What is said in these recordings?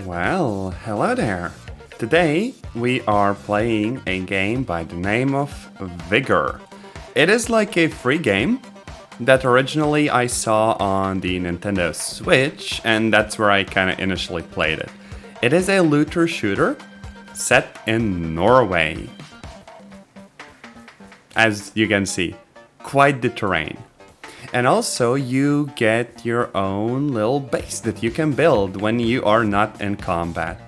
Well, hello there. Today we are playing a game by the name of Vigor. It is like a free game that originally I saw on the Nintendo Switch, and that's where I kind of initially played it. It is a looter shooter set in Norway. As you can see, quite the terrain. And also you get your own little base that you can build when you are not in combat.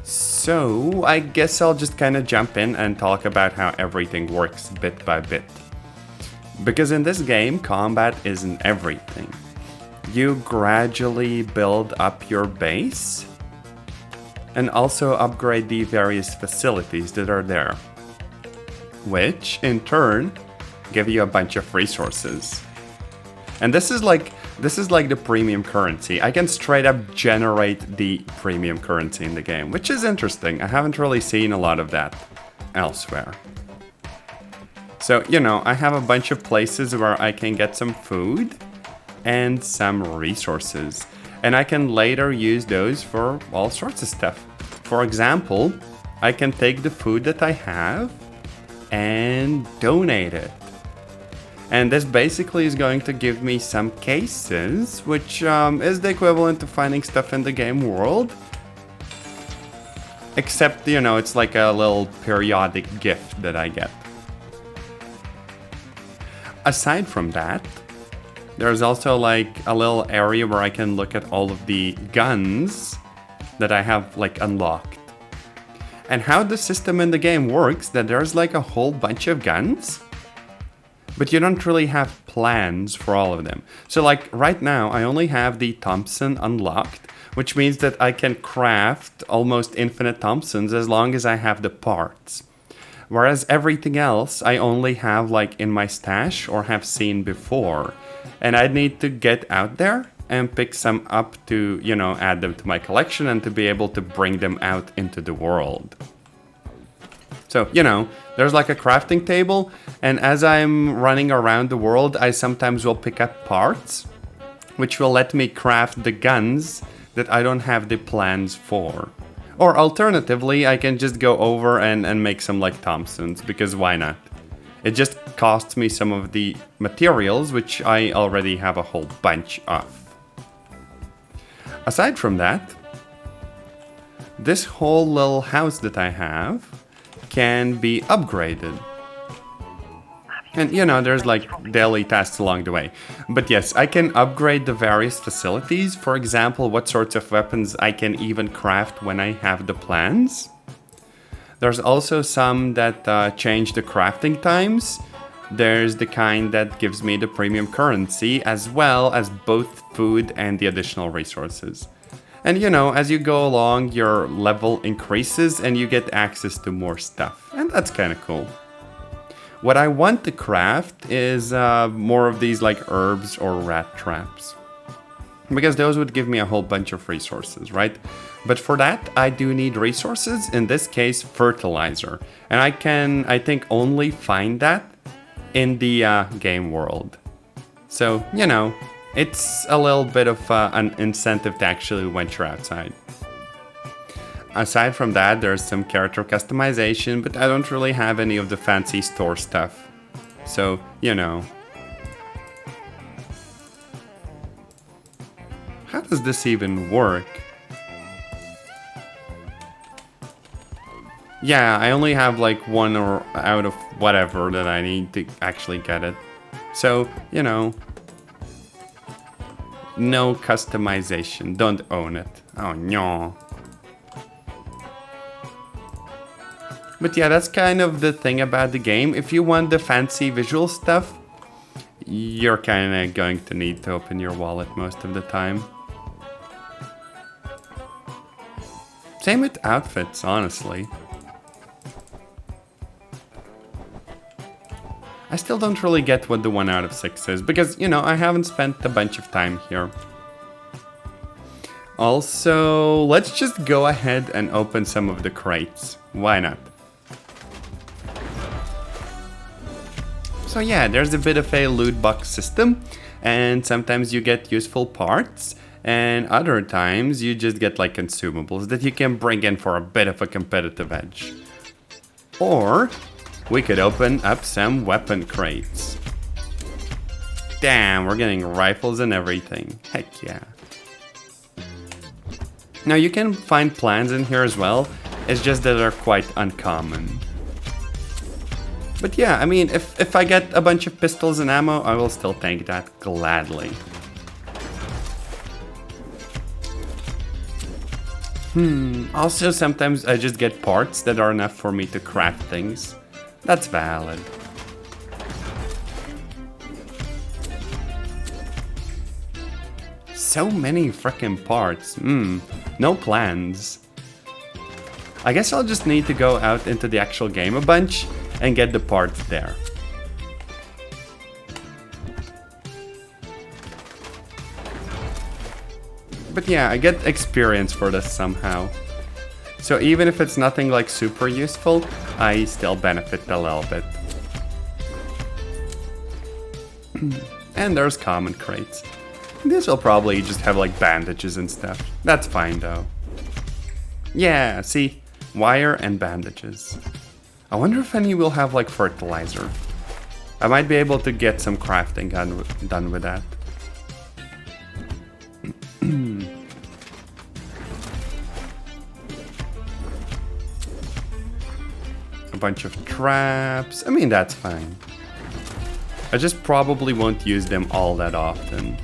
So I guess I'll just kind of jump in and talk about how everything works bit by bit. Because in this game, combat isn't everything. You gradually build up your base and also upgrade the various facilities that are there, which in turn give you a bunch of resources. And this is like the premium currency. I can straight up generate the premium currency in the game, which is interesting. I haven't really seen a lot of that elsewhere. So, I have a bunch of places where I can get some food and some resources. And I can later use those for all sorts of stuff. For example, I can take the food that I have and donate it. And this basically is going to give me some cases, which is the equivalent to finding stuff in the game world. Except, it's like a little periodic gift that I get. Aside from that, there's also like a little area where I can look at all of the guns that I have like unlocked. And how the system in the game works, that there's like a whole bunch of guns, but you don't really have plans for all of them. So like right now, I only have the Thompson unlocked, which means that I can craft almost infinite Thompsons as long as I have the parts. Whereas everything else, I only have like in my stash or have seen before. And I need to get out there and pick some up to, add them to my collection and to be able to bring them out into the world. So, there's like a crafting table, and as I'm running around the world, I sometimes will pick up parts, which will let me craft the guns that I don't have the plans for. Or alternatively, I can just go over and make some like Thompsons, because why not? It just costs me some of the materials, which I already have a whole bunch of. Aside from that, this whole little house that I have can be upgraded. And there's like daily tasks along the way. But yes, I can upgrade the various facilities. For example, what sorts of weapons I can even craft when I have the plans. There's also some that change the crafting times. There's the kind that gives me the premium currency, as well as both food and the additional resources. And as you go along, your level increases and you get access to more stuff. And that's kind of cool. What I want to craft is more of these like herbs or rat traps, because those would give me a whole bunch of resources, right? But for that, I do need resources, in this case, fertilizer. And I think, only find that in the game world. So, it's a little bit of an incentive to actually venture outside. Aside from that, there's some character customization, but I don't really have any of the fancy store stuff. So, How does this even work? Yeah, I only have like one or out of whatever that I need to actually get it. So, no customization. Don't own it. Oh no. But yeah, that's kind of the thing about the game. If you want the fancy visual stuff, you're kind of going to need to open your wallet most of the time. Same with outfits, honestly. I still don't really get what the 1 out of 6 is, because, I haven't spent a bunch of time here. Also, let's just go ahead and open some of the crates. Why not? So yeah, there's a bit of a loot box system, and sometimes you get useful parts, and other times you just get like consumables that you can bring in for a bit of a competitive edge. Or we could open up some weapon crates. Damn, we're getting rifles and everything. Heck yeah. Now you can find plans in here as well, it's just that they're quite uncommon. But yeah, I mean, if I get a bunch of pistols and ammo, I will still take that gladly. Also sometimes I just get parts that are enough for me to craft things. That's valid. So many frickin' parts. No plans. I guess I'll just need to go out into the actual game a bunch and get the parts there. But yeah, I get experience for this somehow. So even if it's nothing like super useful, I still benefit a little bit. And there's common crates. This will probably just have like bandages and stuff. That's fine though. Yeah, see? Wire and bandages. I wonder if any will have like fertilizer. I might be able to get some crafting done with that. A bunch of traps. I mean, that's fine. I just probably won't use them all that often.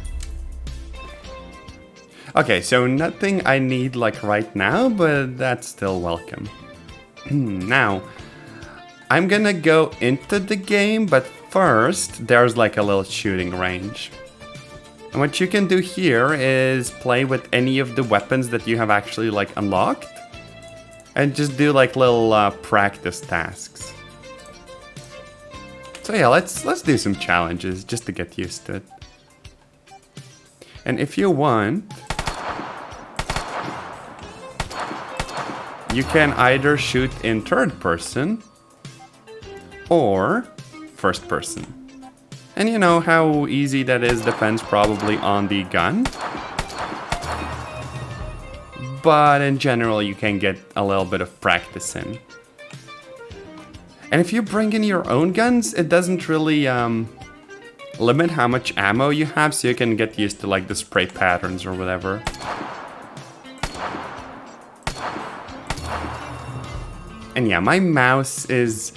Okay, so nothing I need like right now, but that's still welcome. Now, I'm gonna go into the game, but first there's like a little shooting range. And what you can do here is play with any of the weapons that you have actually like unlocked. And just do like little practice tasks. So yeah, let's do some challenges just to get used to it. And if you want, you can either shoot in third person or first person. And you know how easy that is depends probably on the gun. But in general, you can get a little bit of practice in. And if you bring in your own guns, it doesn't really limit how much ammo you have, so you can get used to like the spray patterns or whatever. And yeah, my mouse is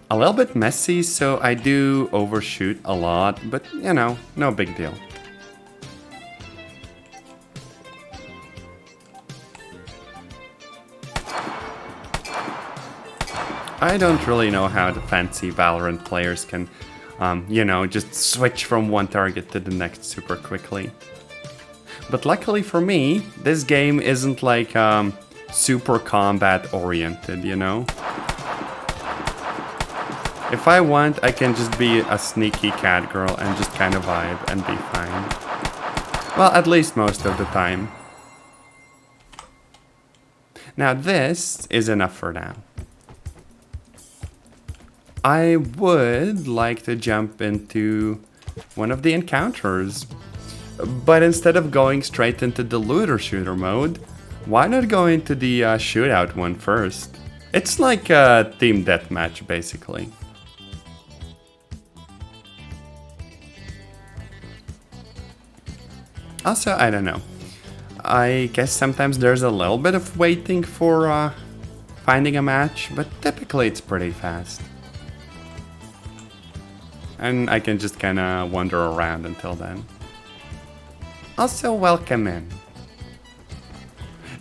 a little bit messy, so I do overshoot a lot, but you know, no big deal. I don't really know how the fancy Valorant players can, you know, just switch from one target to the next super quickly. But luckily for me, this game isn't like super combat oriented, you know? If I want, I can just be a sneaky cat girl and just kind of vibe and be fine. Well, at least most of the time. Now this is enough for now. I would like to jump into one of the encounters, but instead of going straight into the looter shooter mode, why not go into the shootout one first? It's like a team deathmatch basically. Also, I don't know. I guess sometimes there's a little bit of waiting for finding a match, but typically it's pretty fast. And I can just kinda wander around until then. Also, welcome in.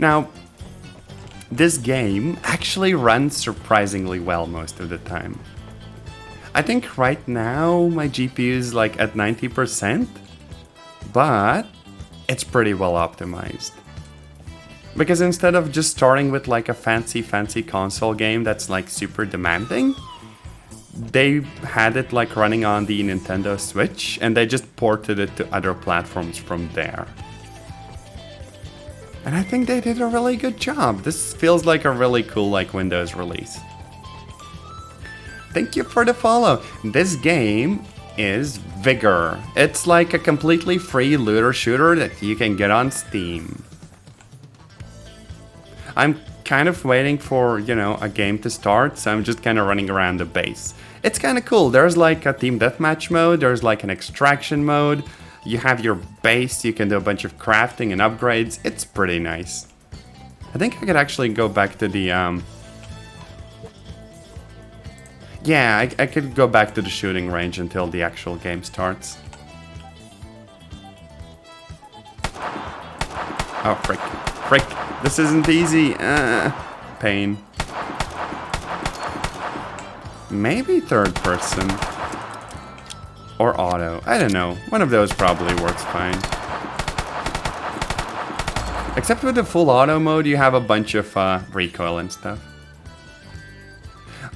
Now, this game actually runs surprisingly well most of the time. I think right now my GPU is like at 90%, but it's pretty well optimized. Because instead of just starting with like a fancy console game that's like super demanding, they had it like running on the Nintendo Switch and they just ported it to other platforms from there. And I think they did a really good job. This feels like a really cool like Windows release. Thank you for the follow. This game is Vigor. It's like a completely free looter shooter that you can get on Steam. I'm kind of waiting for, you know, a game to start, so I'm just kind of running around the base. It's kind of cool. There's like a team deathmatch mode, there's like an extraction mode, you have your base, you can do a bunch of crafting and upgrades. It's pretty nice. I think I could actually go back to the, yeah, I could go back to the shooting range until the actual game starts. Oh, frick. Frick. This isn't easy. Pain. Maybe third person. Or auto. I don't know. One of those probably works fine. Except with the full auto mode, you have a bunch of recoil and stuff.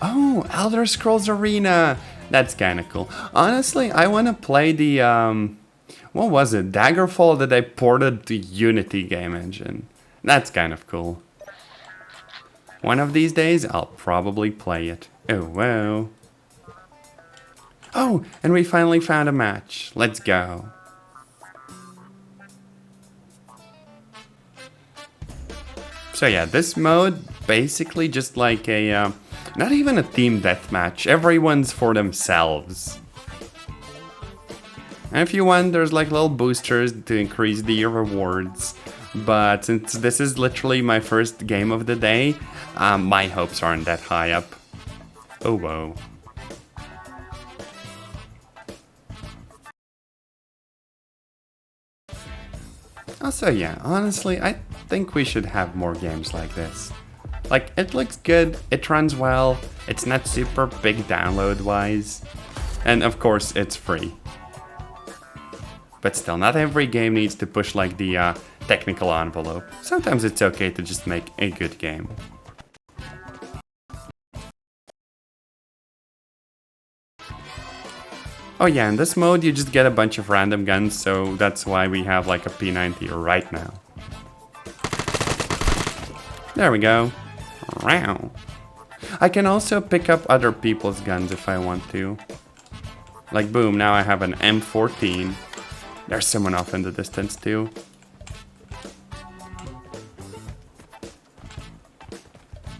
Oh, Elder Scrolls Arena! That's kinda cool. Honestly, I wanna play the, what was it? Daggerfall that I ported to Unity game engine. That's kind of cool. One of these days, I'll probably play it. Oh, wow. Oh, and we finally found a match. Let's go. So yeah, this mode, basically just like a, not even a team deathmatch. Everyone's for themselves. And if you want, there's like little boosters to increase the rewards. But since this is literally my first game of the day, my hopes aren't that high up. Oh, whoa. Also, yeah, honestly, I think we should have more games like this. Like, it looks good, it runs well, it's not super big download-wise, and of course, it's free. But still, not every game needs to push like the technical envelope. Sometimes it's okay to just make a good game. Oh yeah, in this mode you just get a bunch of random guns, so that's why we have like a P90 right now. There we go. Wow. I can also pick up other people's guns if I want to. Like boom, now I have an M14. There's someone off in the distance too.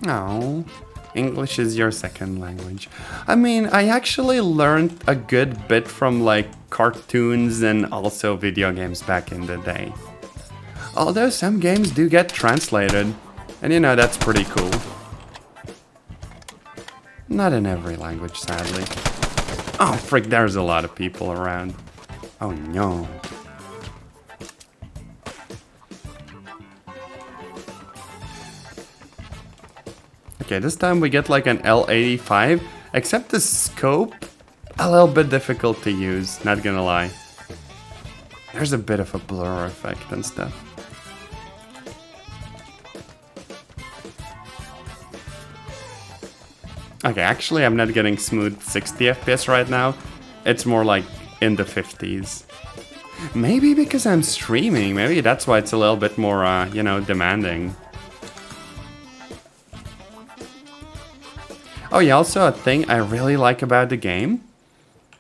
Oh, English is your second language. I mean, I actually learned a good bit from like cartoons and also video games back in the day. Although some games do get translated, and you know, that's pretty cool. Not in every language, sadly. Oh, frick, there's a lot of people around. Oh no. Okay, this time we get like an L85, except the scope, a little bit difficult to use, not gonna lie. There's a bit of a blur effect and stuff. Okay, actually I'm not getting smooth 60 FPS right now, it's more like in the 50s. Maybe because I'm streaming, maybe that's why it's a little bit more, you know, demanding. Oh yeah, also a thing I really like about the game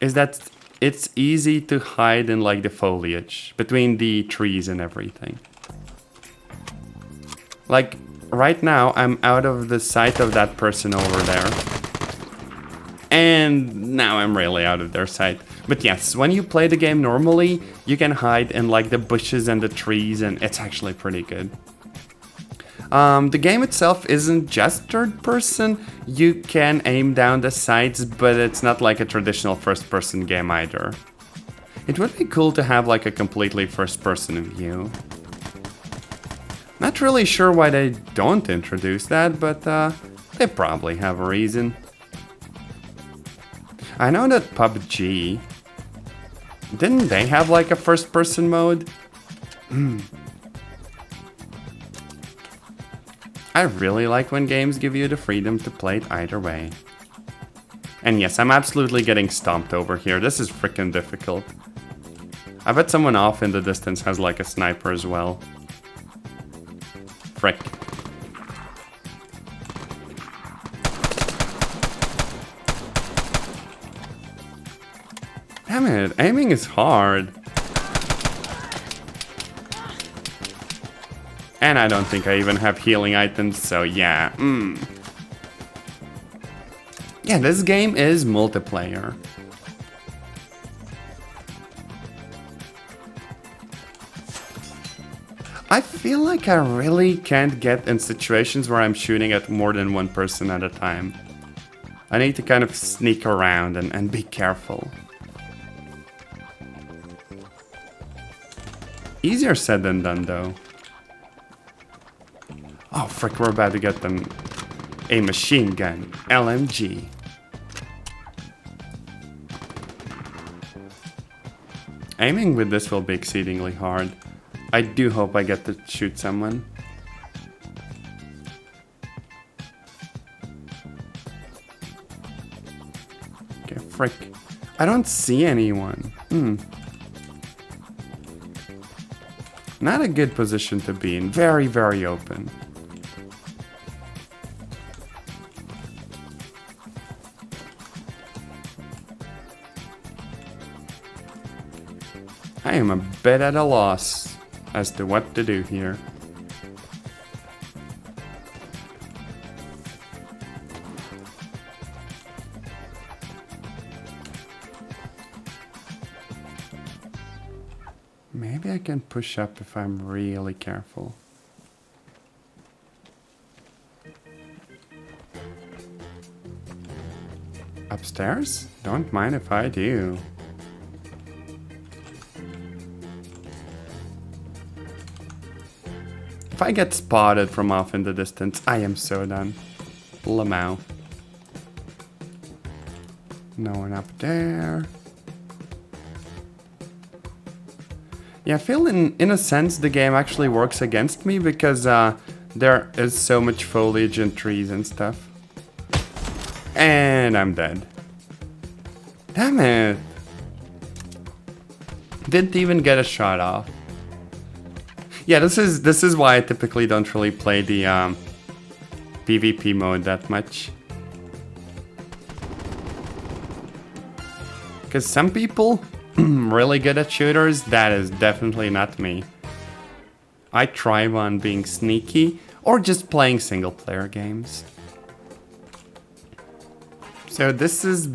is that it's easy to hide in like the foliage between the trees and everything. Like right now I'm out of the sight of that person over there. And now I'm really out of their sight. But yes, when you play the game normally, you can hide in like the bushes and the trees, and it's actually pretty good. The game itself isn't just third person, you can aim down the sights, but it's not like a traditional first person game either. It would be cool to have like a completely first person view. Not really sure why they don't introduce that, but they probably have a reason. I know that PUBG, didn't they have like a first person mode? I really like when games give you the freedom to play it either way. And yes, I'm absolutely getting stomped over here. This is freaking difficult. I bet someone off in the distance has like a sniper as well. Frick. Damn it, aiming is hard. And I don't think I even have healing items, so yeah. Yeah, this game is multiplayer. I feel like I really can't get in situations where I'm shooting at more than one person at a time. I need to kind of sneak around and be careful. Easier said than done, though. Oh, frick, we're about to get them a machine gun. LMG. Aiming with this will be exceedingly hard. I do hope I get to shoot someone. Okay, frick. I don't see anyone. Not a good position to be in. Very, very open. I am a bit at a loss as to what to do here. Maybe I can push up if I'm really careful. Upstairs? Don't mind if I do. If I get spotted from off in the distance, I am so done. Lamau. No one up there. Yeah, I feel in a sense the game actually works against me because there is so much foliage and trees and stuff. And I'm dead. Damn it. Didn't even get a shot off. Yeah, this is why I typically don't really play the PvP mode that much. Because some people really good at shooters, that is definitely not me. I thrive on being sneaky or just playing single player games. So this is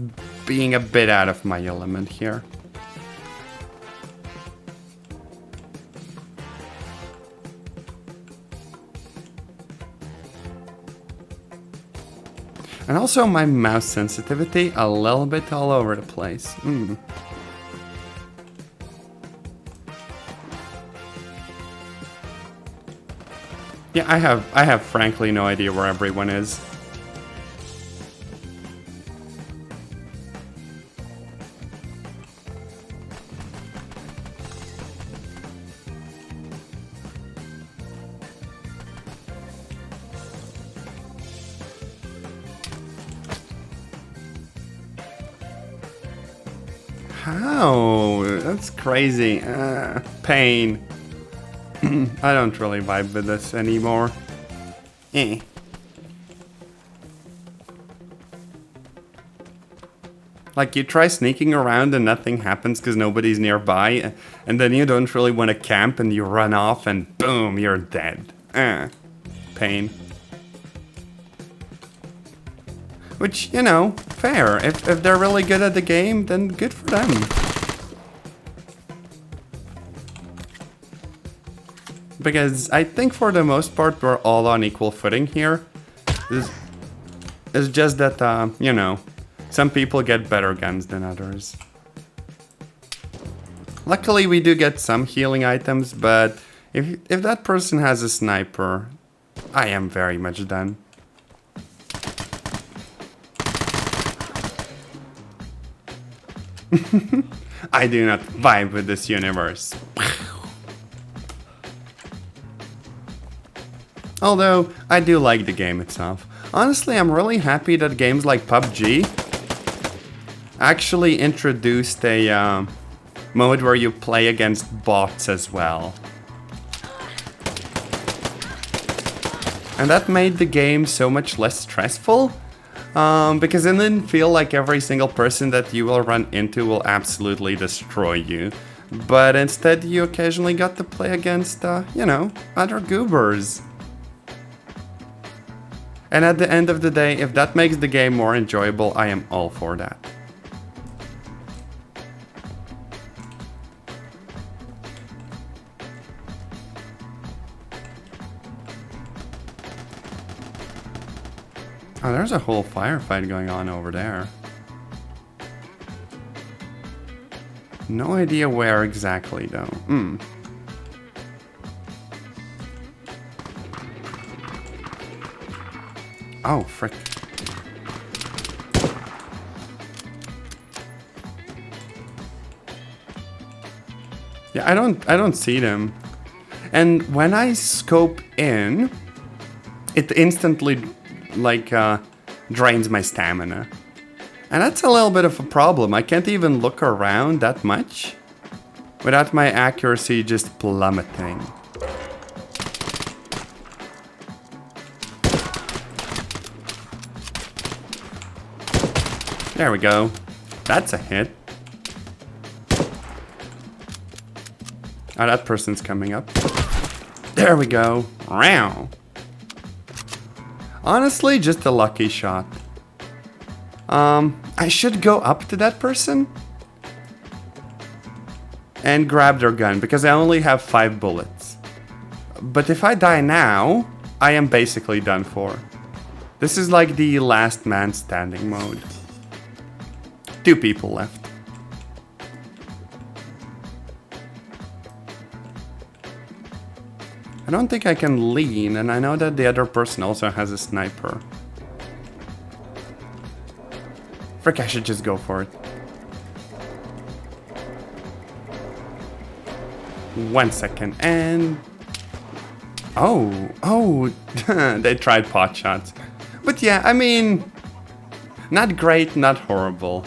being a bit out of my element here. And also my mouse sensitivity, a little bit all over the place. Yeah, I have frankly no idea where everyone is. How? That's crazy. Pain. I don't really vibe with this anymore. Like, you try sneaking around and nothing happens because nobody's nearby, and then you don't really want to camp and you run off and boom, you're dead. Pain. Which, you know, fair. If they're really good at the game, then good for them. Because I think for the most part we're all on equal footing here. It's just that, you know, some people get better guns than others. Luckily we do get some healing items, but if that person has a sniper, I am very much done. I do not vibe with this universe. Although, I do like the game itself. Honestly, I'm really happy that games like PUBG actually introduced a mode where you play against bots as well. And that made the game so much less stressful. Because it didn't feel like every single person that you will run into will absolutely destroy you. But instead, you occasionally got to play against, other goobers. And at the end of the day, if that makes the game more enjoyable, I am all for that. Oh, there's a whole firefight going on over there. No idea where exactly, though. Oh, frick. Yeah, I don't see them. And when I scope in, it instantly drains my stamina. And that's a little bit of a problem. I can't even look around that much without my accuracy just plummeting. There we go. That's a hit. Oh, that person's coming up. There we go. Wow. Honestly, just a lucky shot. I should go up to that person and grab their gun because I only have 5 bullets. But if I die now, I am basically done for. This is like the last man standing mode. 2 people left. I don't think I can lean, and I know that the other person also has a sniper. Frick, I should just go for it. 1 second, and... Oh, they tried pot shots. But yeah, I mean, not great, not horrible.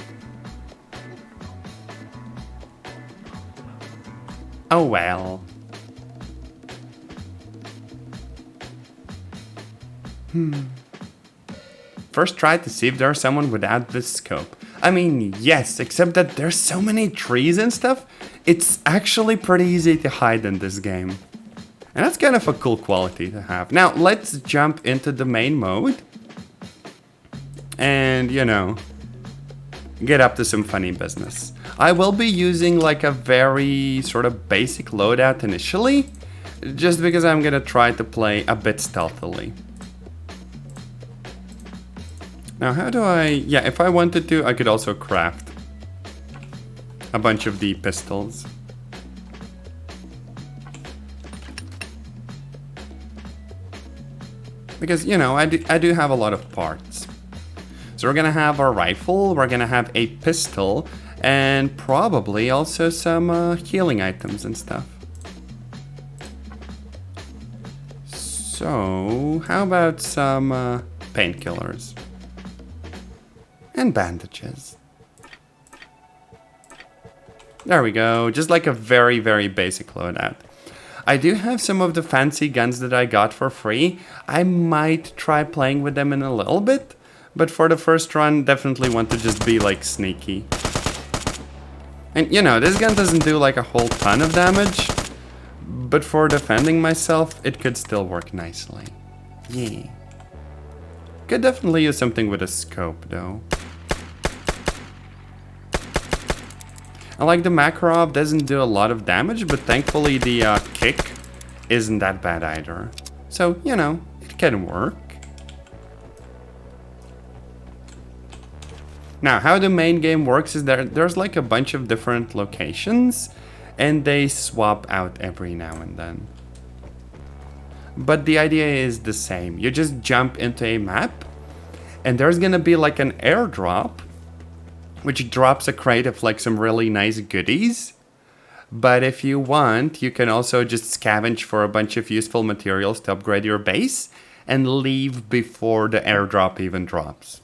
Oh well. First try to see if there's someone without this scope. I mean, yes, except that there's so many trees and stuff, it's actually pretty easy to hide in this game. And that's kind of a cool quality to have. Now, let's jump into the main mode. And, get up to some funny business. I will be using like a very sort of basic loadout initially, just because I'm gonna try to play a bit stealthily. Now, how do yeah, if I wanted to, I could also craft a bunch of the pistols. Because, I do have a lot of parts. So we're gonna have our rifle, we're gonna have a pistol, and probably also some healing items and stuff. So, how about some painkillers? And bandages. There we go, just like a very, very basic loadout. I do have some of the fancy guns that I got for free. I might try playing with them in a little bit, but for the first run, definitely want to just be like sneaky. And this gun doesn't do like a whole ton of damage, but for defending myself, it could still work nicely. Yeah. Could definitely use something with a scope though. I like the Makarov doesn't do a lot of damage, but thankfully the kick isn't that bad either. So, it can work. Now, how the main game works is there's like a bunch of different locations, and they swap out every now and then. But the idea is the same. You just jump into a map, and there's gonna be like an airdrop, which drops a crate of like some really nice goodies. But if you want, you can also just scavenge for a bunch of useful materials to upgrade your base and leave before the airdrop even drops.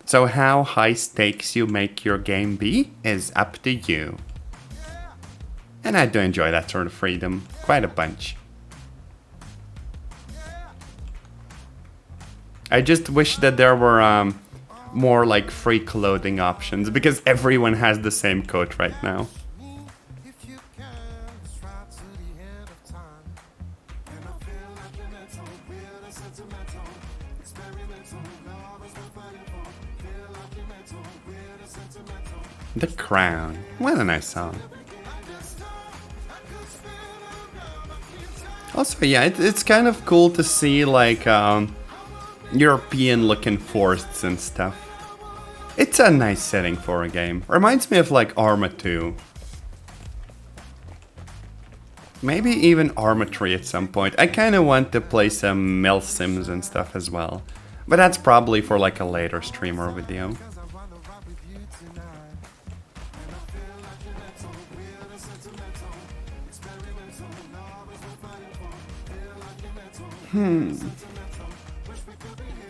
So how high stakes you make your game be is up to you. And I do enjoy that sort of freedom quite a bunch. I just wish that there were more like free clothing options, because everyone has the same coat right now. The Crown. What a nice song. Also, yeah, it's kind of cool to see like European-looking forests and stuff. It's a nice setting for a game. Reminds me of like Arma 2. Maybe even Arma 3 at some point. I kind of want to play some Mel Sims and stuff as well. But that's probably for like a later stream or video.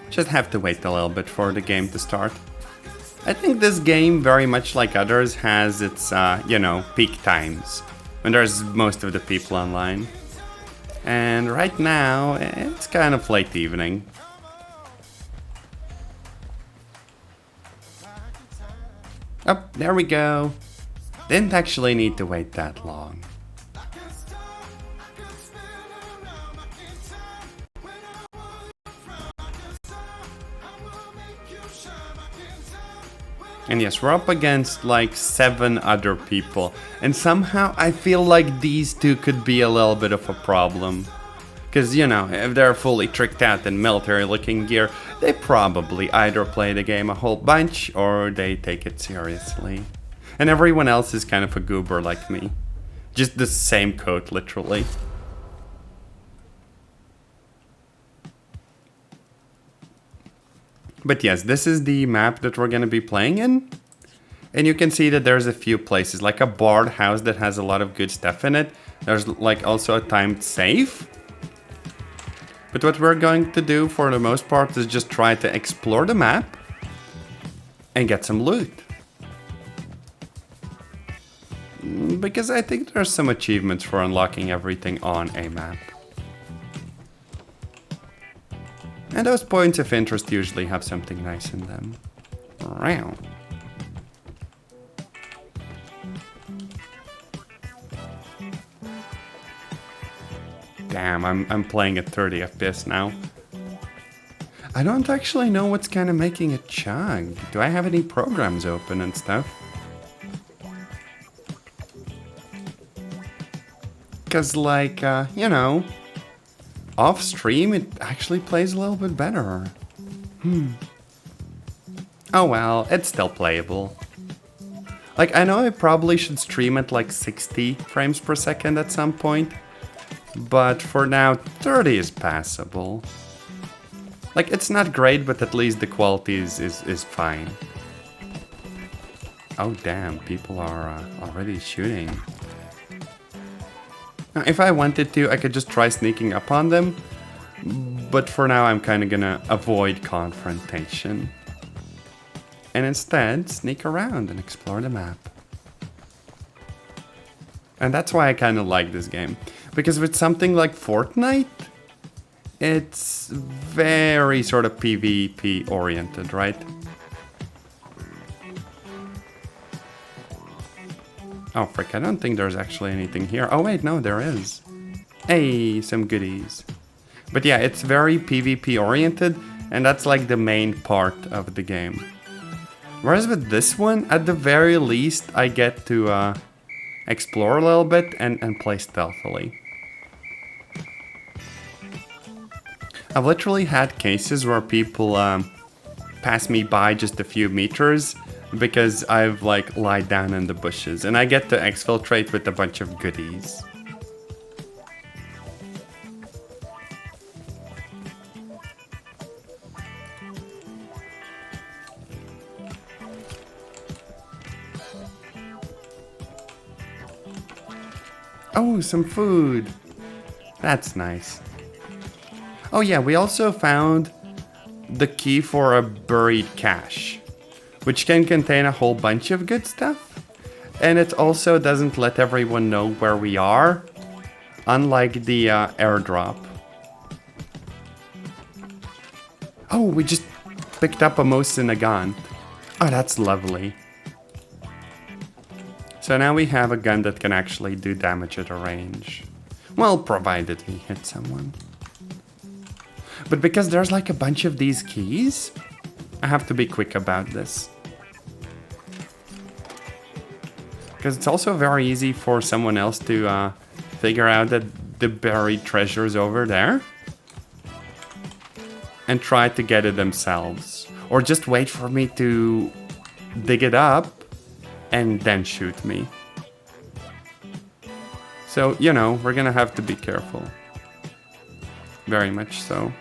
Just have to wait a little bit for the game to start. I think this game, very much like others, has its, peak times, when there's most of the people online. And right now, it's kind of late evening. Oh, there we go. Didn't actually need to wait that long. And yes, we're up against like 7 other people. And somehow I feel like these two could be a little bit of a problem. Because, if they're fully tricked out in military looking gear, they probably either play the game a whole bunch or they take it seriously. And everyone else is kind of a goober like me. Just the same coat, literally. But yes, this is the map that we're going to be playing in. And you can see that there's a few places, like a barred house that has a lot of good stuff in it. There's like also a timed save. But what we're going to do for the most part is just try to explore the map and get some loot. Because I think there's some achievements for unlocking everything on a map. And those points of interest usually have something nice in them. Wow. Damn, I'm playing at 30 FPS now. I don't actually know what's kind of making it chug. Do I have any programs open and stuff? Because like, off stream it actually plays a little bit better. Oh well, it's still playable. Like, I know I probably should stream at like 60 frames per second at some point. But for now, 30 is passable. Like, it's not great, but at least the quality is fine. Oh damn, people are already shooting. Now, if I wanted to, I could just try sneaking up on them. But for now, I'm kind of gonna avoid confrontation. And instead, sneak around and explore the map. And that's why I kind of like this game. Because with something like Fortnite, it's very sort of PvP oriented, right? Oh frick, I don't think there's actually anything here. Oh wait, no, there is. Hey, some goodies. But yeah, it's very PvP oriented, and that's like the main part of the game. Whereas with this one, at the very least, I get to explore a little bit and play stealthily. I've literally had cases where people pass me by just a few meters because I've like lied down in the bushes, and I get to exfiltrate with a bunch of goodies. Oh, some food. That's nice. Oh yeah, we also found the key for a buried cache, which can contain a whole bunch of good stuff. And it also doesn't let everyone know where we are, unlike the airdrop. Oh, we just picked up a Mosin Nagant. Oh, that's lovely. So now we have a gun that can actually do damage at a range. Well, provided we hit someone. But because there's like a bunch of these keys, I have to be quick about this. Because it's also very easy for someone else to figure out that the buried treasure is over there. And try to get it themselves. Or just wait for me to dig it up and then shoot me. So, you know, we're gonna have to be careful. Very much so.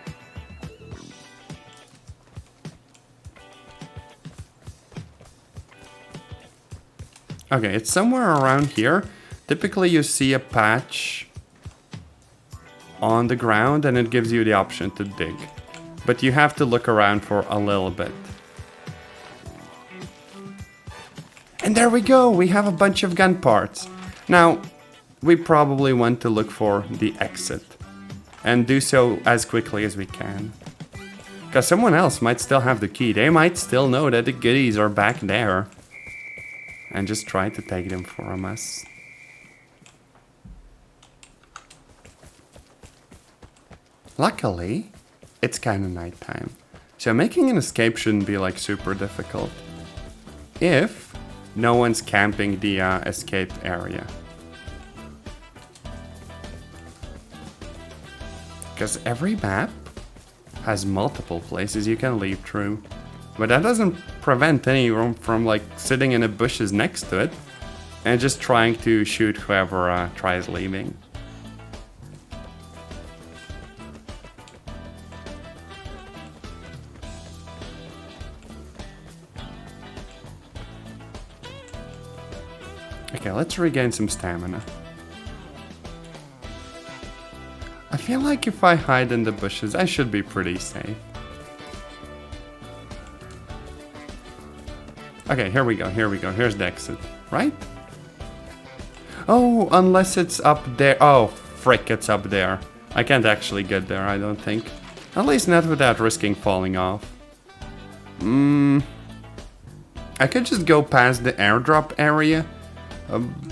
Okay, it's somewhere around here. Typically you see a patch on the ground and it gives you the option to dig. But you have to look around for a little bit. And there we go, we have a bunch of gun parts. Now, we probably want to look for the exit. And do so as quickly as we can. Because someone else might still have the key. They might still know that the goodies are back there. And just try to take them from us. Luckily, it's kind of nighttime. So making an escape shouldn't be like super difficult. If no one's camping the escape area. Because every map has multiple places you can leave through. But that doesn't prevent anyone from like sitting in the bushes next to it and just trying to shoot whoever tries leaving. Okay, let's regain some stamina. I feel like if I hide in the bushes, I should be pretty safe. Okay, here we go, here we go. Here's the exit, right? Oh, unless it's up there. Oh, frick, it's up there. I can't actually get there, I don't think. At least not without risking falling off. I could just go past the airdrop area.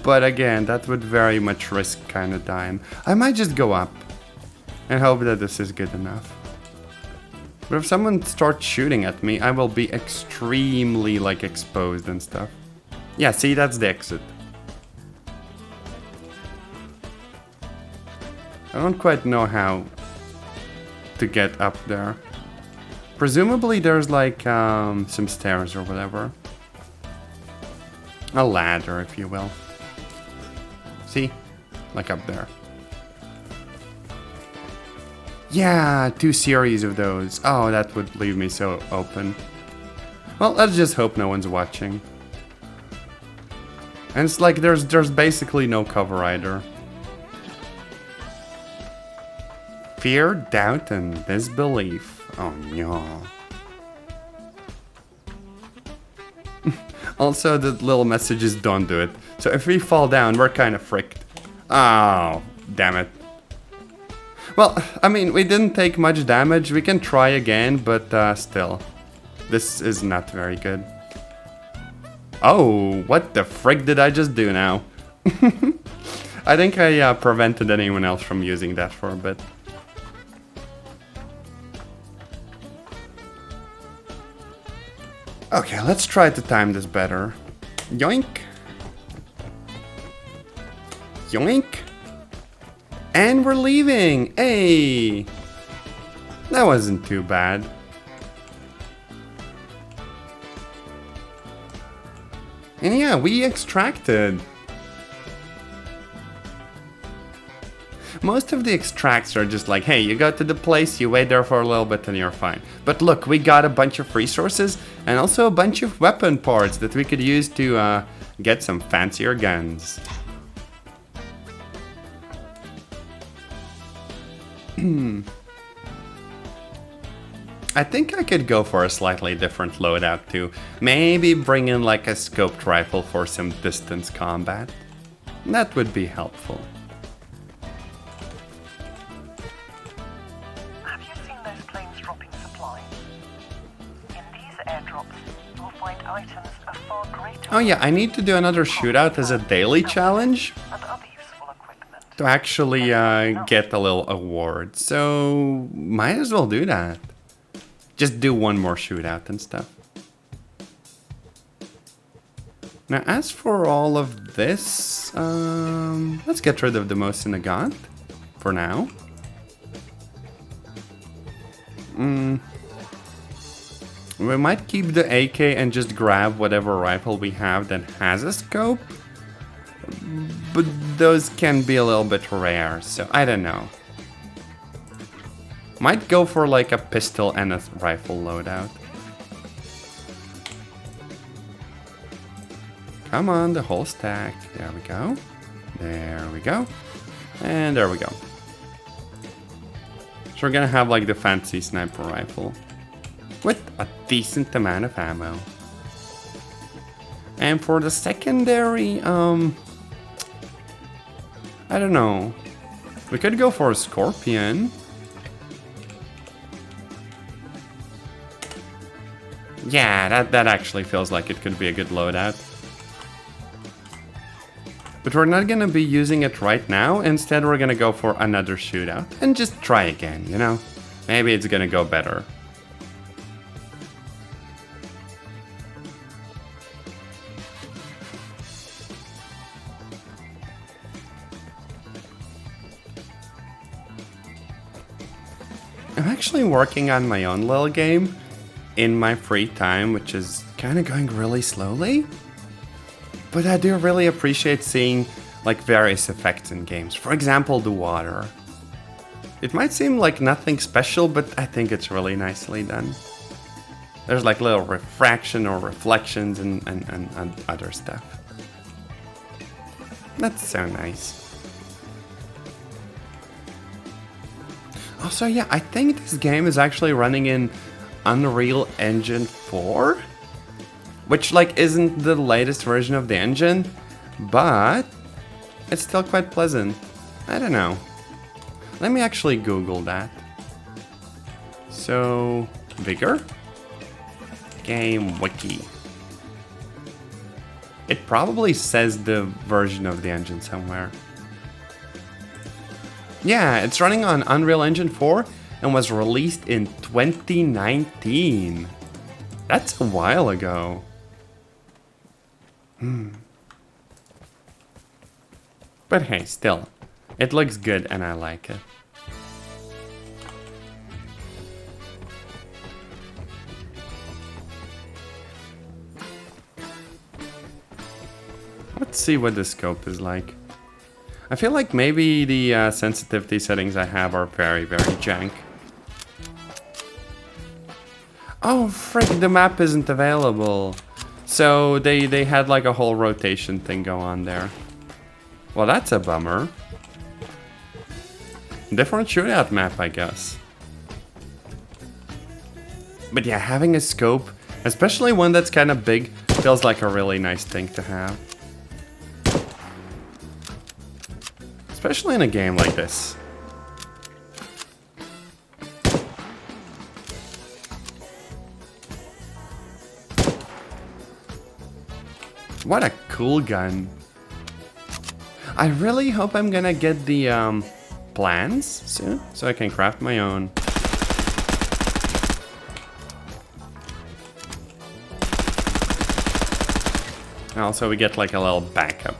But again, that would very much risk kind of dying. I might just go up and hope that this is good enough. But if someone starts shooting at me, I will be extremely like exposed and stuff. Yeah, see, that's the exit. I don't quite know how to get up there. Presumably there's like some stairs or whatever. A ladder, if you will. See? Like up there. Yeah, 2 series of those. Oh, that would leave me so open. Well, let's just hope no one's watching. And it's like there's basically no cover either. Fear, doubt, and disbelief. Oh, no. Also, the little messages don't do it. So if we fall down, we're kind of fricked. Oh, damn it. Well, I mean, we didn't take much damage. We can try again, but still. This is not very good. Oh, what the frick did I just do now? I think I prevented anyone else from using that for a bit. Okay, let's try to time this better. Yoink. Yoink. And we're leaving. Hey. That wasn't too bad. And yeah, we extracted. Most of the extracts are just like, hey, you go to the place, you wait there for a little bit and you're fine. But look, we got a bunch of resources and also a bunch of weapon parts that we could use to get some fancier guns. I think I could go for a slightly different loadout too. Maybe bring in like a scoped rifle for some distance combat. That would be helpful. Have you seen those planes dropping supplies? In Oh yeah, I need to do another shootout as a daily challenge to actually get a little award. So might as well do that. Just do one more shootout and stuff. Now, as for all of this, let's get rid of the most in the gun for now. We might keep the AK and just grab whatever rifle we have that has a scope. But those can be a little bit rare, so I don't know. Might go for like a pistol and a rifle loadout. Come on, the whole stack. There we go. There we go. And there we go. So we're gonna have like the fancy sniper rifle with a decent amount of ammo. And for the secondary, I don't know. We could go for a Scorpion. Yeah, that actually feels like it could be a good loadout. But we're not gonna be using it right now. Instead, we're gonna go for another shootout and just try again, you know? Maybe it's gonna go better. I'm actually working on my own little game in my free time, which is kind of going really slowly. But I do really appreciate seeing like various effects in games. For example, the water. It might seem like nothing special, but I think it's really nicely done. There's like little refraction or reflections and other stuff. That's so nice. Also, yeah, I think this game is actually running in Unreal Engine 4. Which, like, isn't the latest version of the engine, but it's still quite pleasant. I don't know. Let me actually Google that. So, Vigor? Game Wiki. It probably says the version of the engine somewhere. Yeah, it's running on Unreal Engine 4 and was released in 2019. That's a while ago. But hey, still, it looks good and I like it. Let's see what the scope is like. I feel like maybe the sensitivity settings I have are very, very jank. Oh, frick, the map isn't available. So they had like a whole rotation thing go on there. Well, that's a bummer. Different shootout map, I guess. But yeah, having a scope, especially one that's kind of big, feels like a really nice thing to have. Especially in a game like this. What a cool gun. I really hope I'm gonna get the plans soon, so I can craft my own. And also we get like a little backup,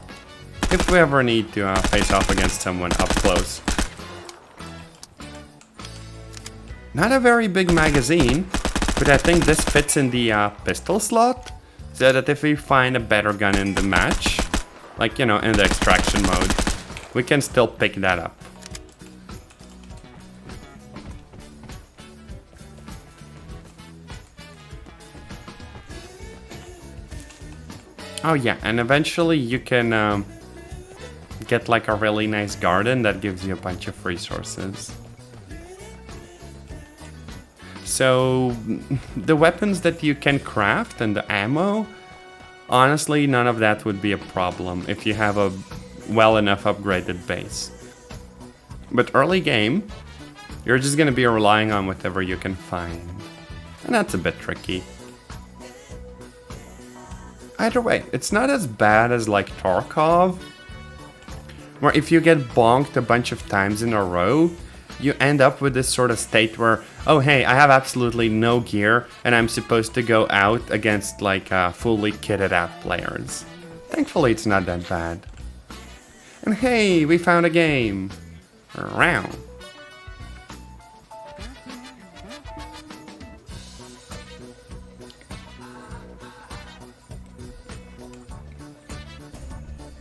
if we ever need to face off against someone up close. Not a very big magazine, but I think this fits in the pistol slot. So that if we find a better gun in the match, like, you know, in the extraction mode, we can still pick that up. Oh yeah, and eventually you can get like a really nice garden that gives you a bunch of resources. So, the weapons that you can craft and the ammo, honestly, none of that would be a problem if you have a well enough upgraded base. But early game, you're just gonna be relying on whatever you can find. And that's a bit tricky. Either way, it's not as bad as like Tarkov, where if you get bonked a bunch of times in a row, you end up with this sort of state where, oh hey, I have absolutely no gear and I'm supposed to go out against like fully kitted out players. Thankfully it's not that bad. And hey, we found a game. Round.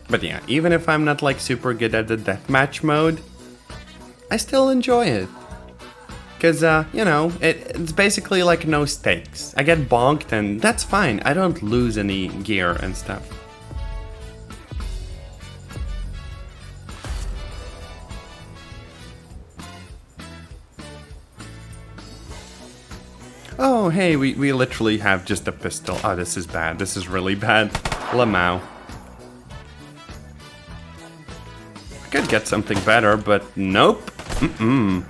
But yeah, even if I'm not like super good at the deathmatch mode, I still enjoy it. Cause you know, it's basically like no stakes. I get bonked and that's fine. I don't lose any gear and stuff. Oh hey, we literally have just a pistol. Oh, this is bad. This is really bad. Lamau. I could get something better, but nope. Mm-mm.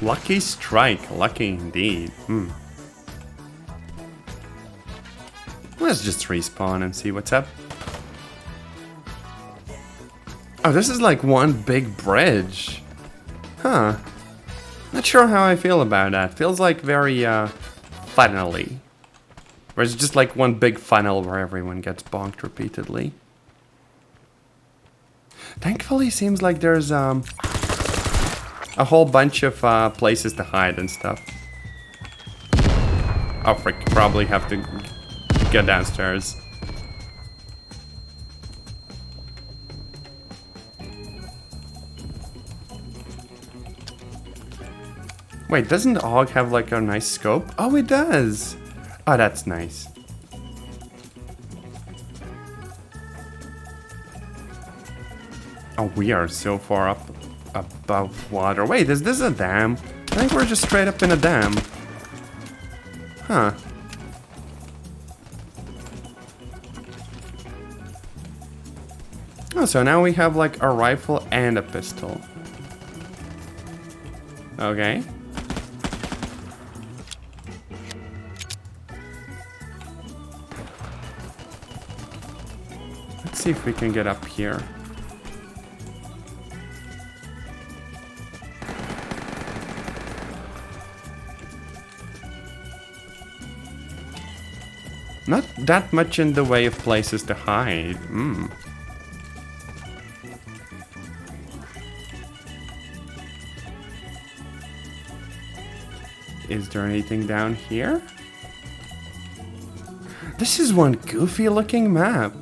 Lucky strike. Lucky indeed. Let's just respawn and see what's up. Oh, this is like one big bridge. Huh. Not sure how I feel about that. Feels like very, funnely. Where it's just like one big funnel where everyone gets bonked repeatedly. Thankfully, seems like there's a whole bunch of places to hide and stuff. Oh frick, probably have to get downstairs. Wait, doesn't AUG have like a nice scope? Oh, it does! Oh, that's nice. Oh, we are so far up above water. Wait, is this a dam? I think we're just straight up in a dam. Huh. Oh, so now we have like a rifle and a pistol. Okay. Let's see if we can get up here. Not that much in the way of places to hide. Is there anything down here? This is one goofy looking map.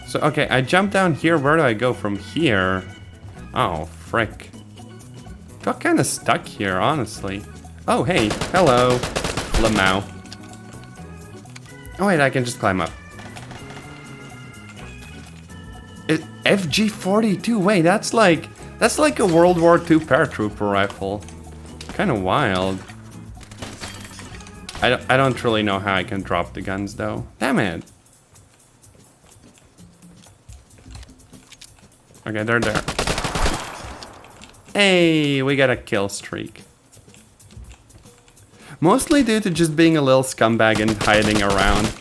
So, okay, I jump down here. Where do I go from here? Oh, frick. Got kind of stuck here, honestly. Oh, hey. Hello. Lamau. Oh, wait, I can just climb up. FG-42. Wait, that's like a World War II paratrooper rifle. Kind of wild. I don't really know how I can drop the guns, though. Damn it. Okay, they're there. Hey, we got a kill streak. Mostly due to just being a little scumbag and hiding around.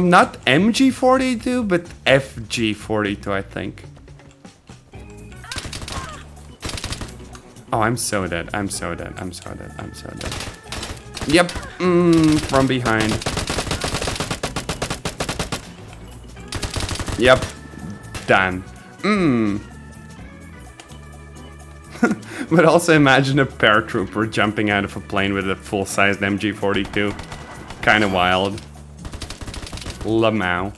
Not MG42, but FG42, I think. Oh, I'm so dead. I'm so dead. I'm so dead. I'm so dead. Yep. From behind. Yep. Done. But also imagine a paratrooper jumping out of a plane with a full-sized MG42. Kind of wild. Lamau.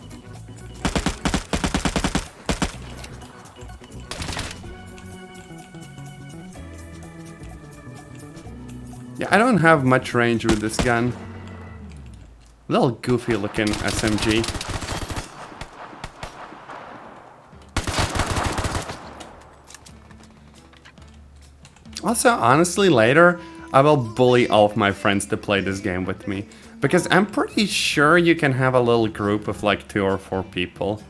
Yeah, I don't have much range with this gun. Little goofy looking SMG. Also, honestly, later, I will bully all of my friends to play this game with me. Because I'm pretty sure you can have a little group of like 2 or 4 people.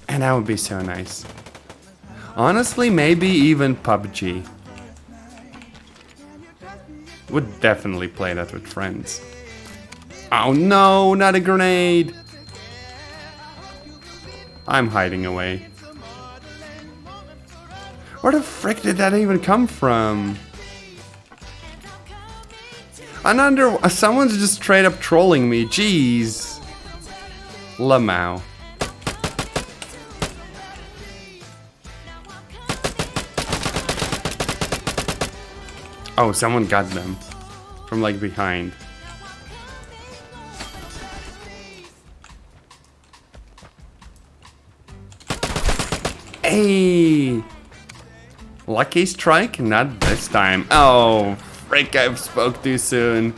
And that would be so nice. Honestly, maybe even PUBG. Would definitely play that with friends. Oh no, not a grenade! I'm hiding away. Where the frick did that even come from? Someone's just straight up trolling me, jeez. Lamau. Oh, someone got them from like behind. Hey! Lucky strike? Not this time. Oh, frick, I spoke too soon.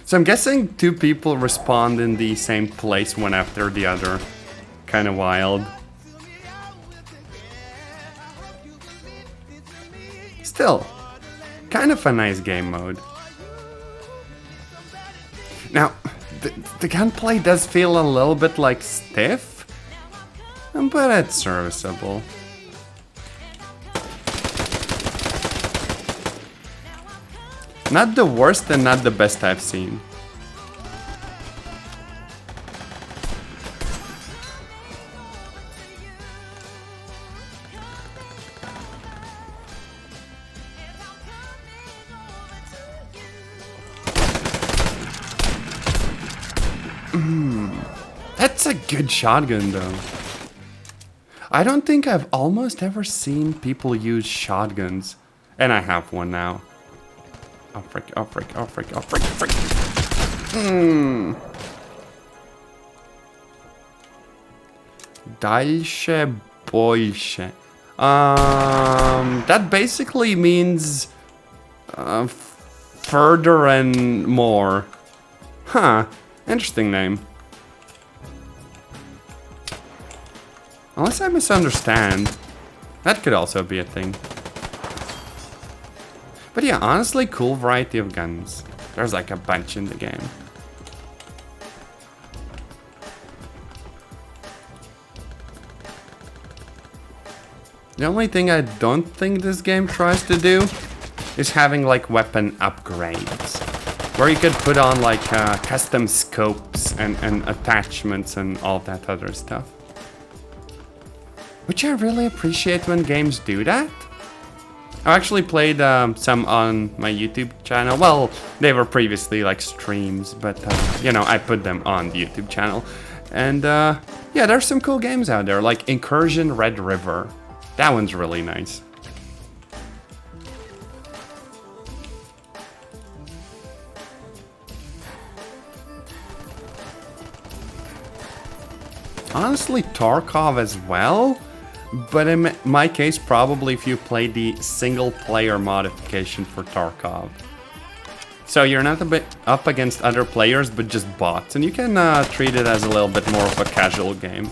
So I'm guessing two people respawned in the same place one after the other. Kinda wild. Still, kind of a nice game mode. Now, the gunplay does feel a little bit like stiff, but it's serviceable. Not the worst and not the best I've seen. That's a good shotgun though. I don't think I've almost ever seen people use shotguns. And I have one now. Oh frick, oh frick, oh frick, oh frick, frick. Dalsze больше. That basically means further and more. Huh, interesting name. Unless I misunderstand. That could also be a thing. But yeah, honestly, cool variety of guns. There's like a bunch in the game. The only thing I don't think this game tries to do is having like weapon upgrades. Where you could put on like custom scopes and attachments and all that other stuff. Which I really appreciate when games do that. I actually played some on my YouTube channel. Well, they were previously like streams, but you know, I put them on the YouTube channel. And yeah, there's some cool games out there, like Incursion Red River. That one's really nice. Honestly, Tarkov as well. But in my case, probably if you play the single-player modification for Tarkov. So you're not a bit up against other players, but just bots. And you can treat it as a little bit more of a casual game.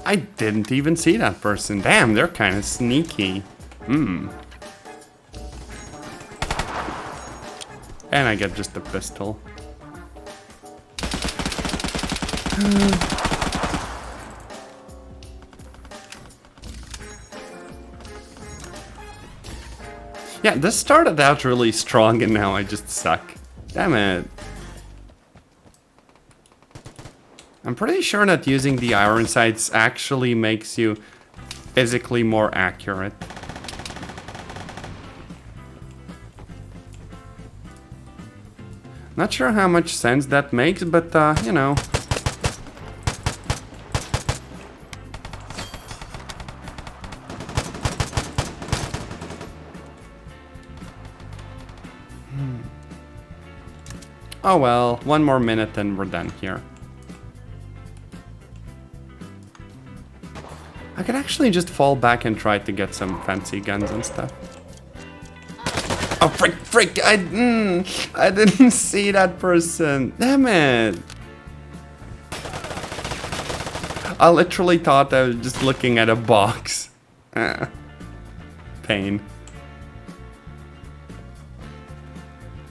I didn't even see that person. Damn, they're kind of sneaky. And I get just a pistol. Yeah, this started out really strong and now I just suck. Damn it. I'm pretty sure that using the iron sights actually makes you physically more accurate. Not sure how much sense that makes, but you know. Oh well, one more minute and we're done here. I could actually just fall back and try to get some fancy guns and stuff. Oh, frick, I didn't see that person. Damn it. I literally thought I was just looking at a box. Pain.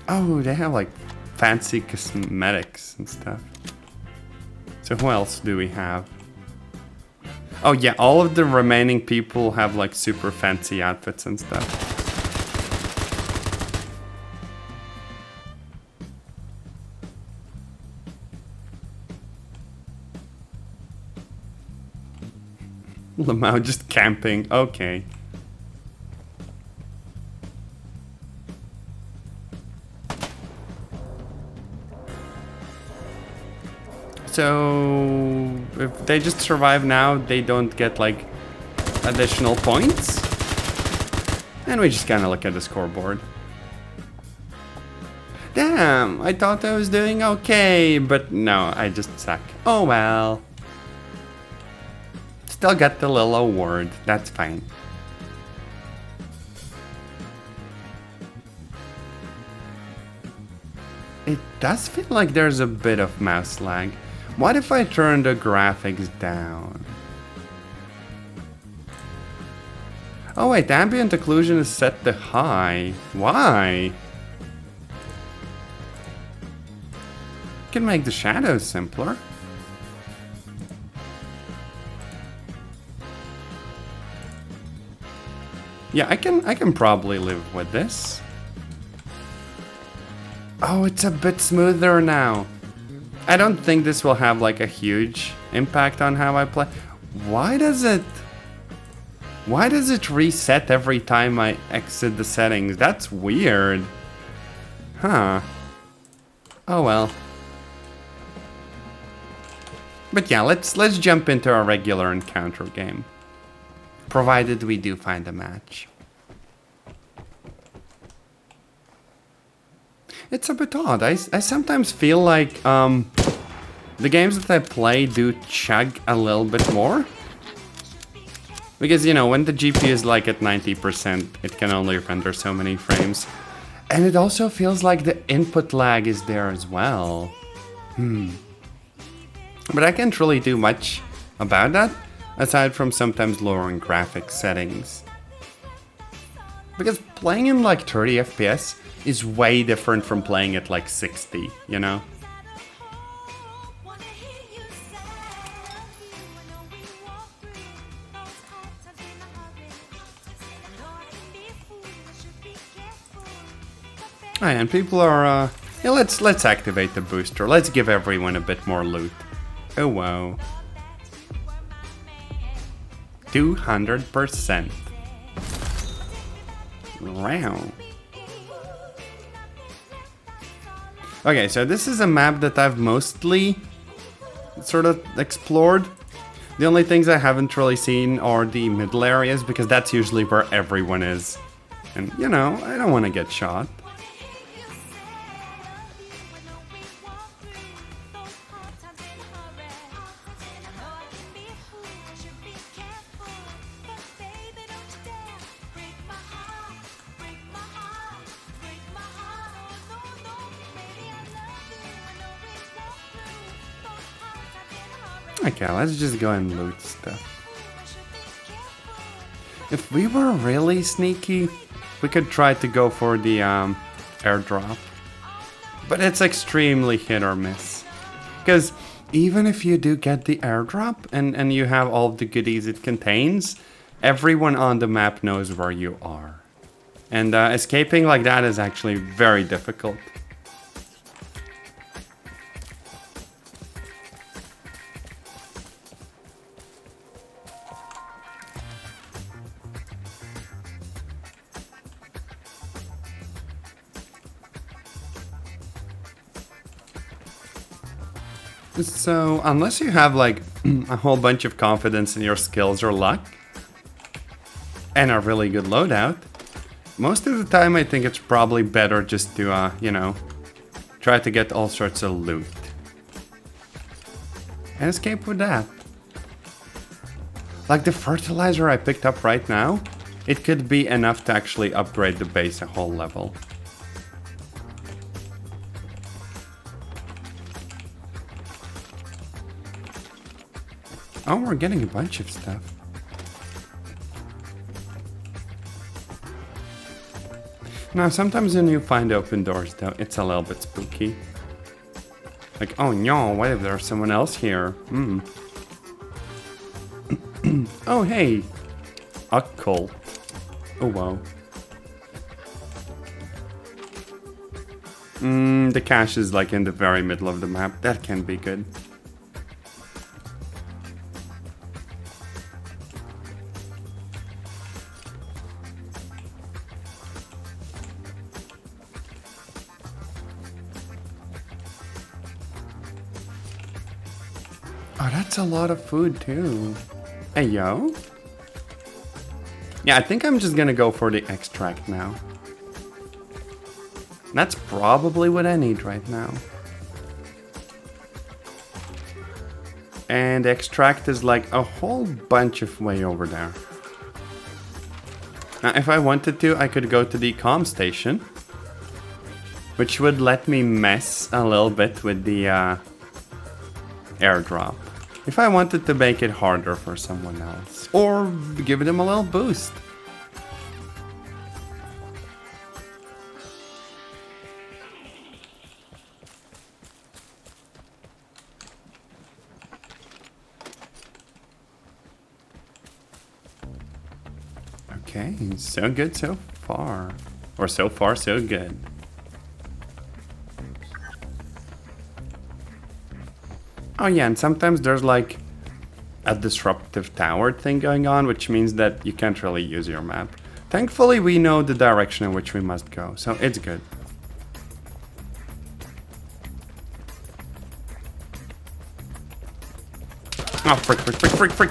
Oh, they have like fancy cosmetics and stuff. So who else do we have? Oh yeah, all of the remaining people have like super fancy outfits and stuff. Lamau just camping, okay. So, if they just survive now, they don't get like additional points. And we just kind of look at the scoreboard. Damn, I thought I was doing okay, but no, I just suck. Oh well. Still got the little award, that's fine. It does feel like there's a bit of mouse lag. What if I turn the graphics down? Oh wait, ambient occlusion is set to high. Why? Can make the shadows simpler. Yeah, I can probably live with this. Oh, it's a bit smoother now. I don't think this will have like a huge impact on how I play. Why does it reset every time I exit the settings? That's weird. Huh. Oh well. But yeah, let's jump into our regular encounter game. Provided we do find a match. It's a bit odd. I sometimes feel like the games that I play do chug a little bit more. Because, you know, when the GPU is like at 90%, it can only render so many frames. And it also feels like the input lag is there as well. But I can't really do much about that, aside from sometimes lowering graphics settings. Because playing in like 30 FPS is way different from playing at like 60, you know? Oh, and people are, yeah, let's activate the booster. Let's give everyone a bit more loot. Oh wow. 200%. Wow. Okay, so this is a map that I've mostly sort of explored. The only things I haven't really seen are the middle areas, because that's usually where everyone is. And, you know, I don't want to get shot. Okay, let's just go and loot stuff. If we were really sneaky, we could try to go for the airdrop. But it's extremely hit or miss. Because even if you do get the airdrop and you have all the goodies it contains, everyone on the map knows where you are. And escaping like that is actually very difficult. So, unless you have like a whole bunch of confidence in your skills or luck, and a really good loadout, most of the time I think it's probably better just to, you know, try to get all sorts of loot. And escape with that. Like the fertilizer I picked up right now, it could be enough to actually upgrade the base a whole level. Oh, we're getting a bunch of stuff. Now, sometimes when you find open doors, though, it's a little bit spooky. Like, oh no, what if there's someone else here? Oh, hey. A cult. Oh, wow. The cache is like in the very middle of the map. That can be good. Oh, that's a lot of food too. Hey, yo. Yeah, I think I'm just gonna go for the extract now. That's probably what I need right now. And extract is like a whole bunch of way over there. Now, if I wanted to, I could go to the comm station, which would let me mess a little bit with the airdrop. If I wanted to make it harder for someone else, or give them a little boost. Okay, so good so far. Or so far, so good. Oh yeah, and sometimes there's like a disruptive tower thing going on, which means that you can't really use your map. Thankfully, we know the direction in which we must go, so it's good. Oh, frick, frick, frick, frick, frick.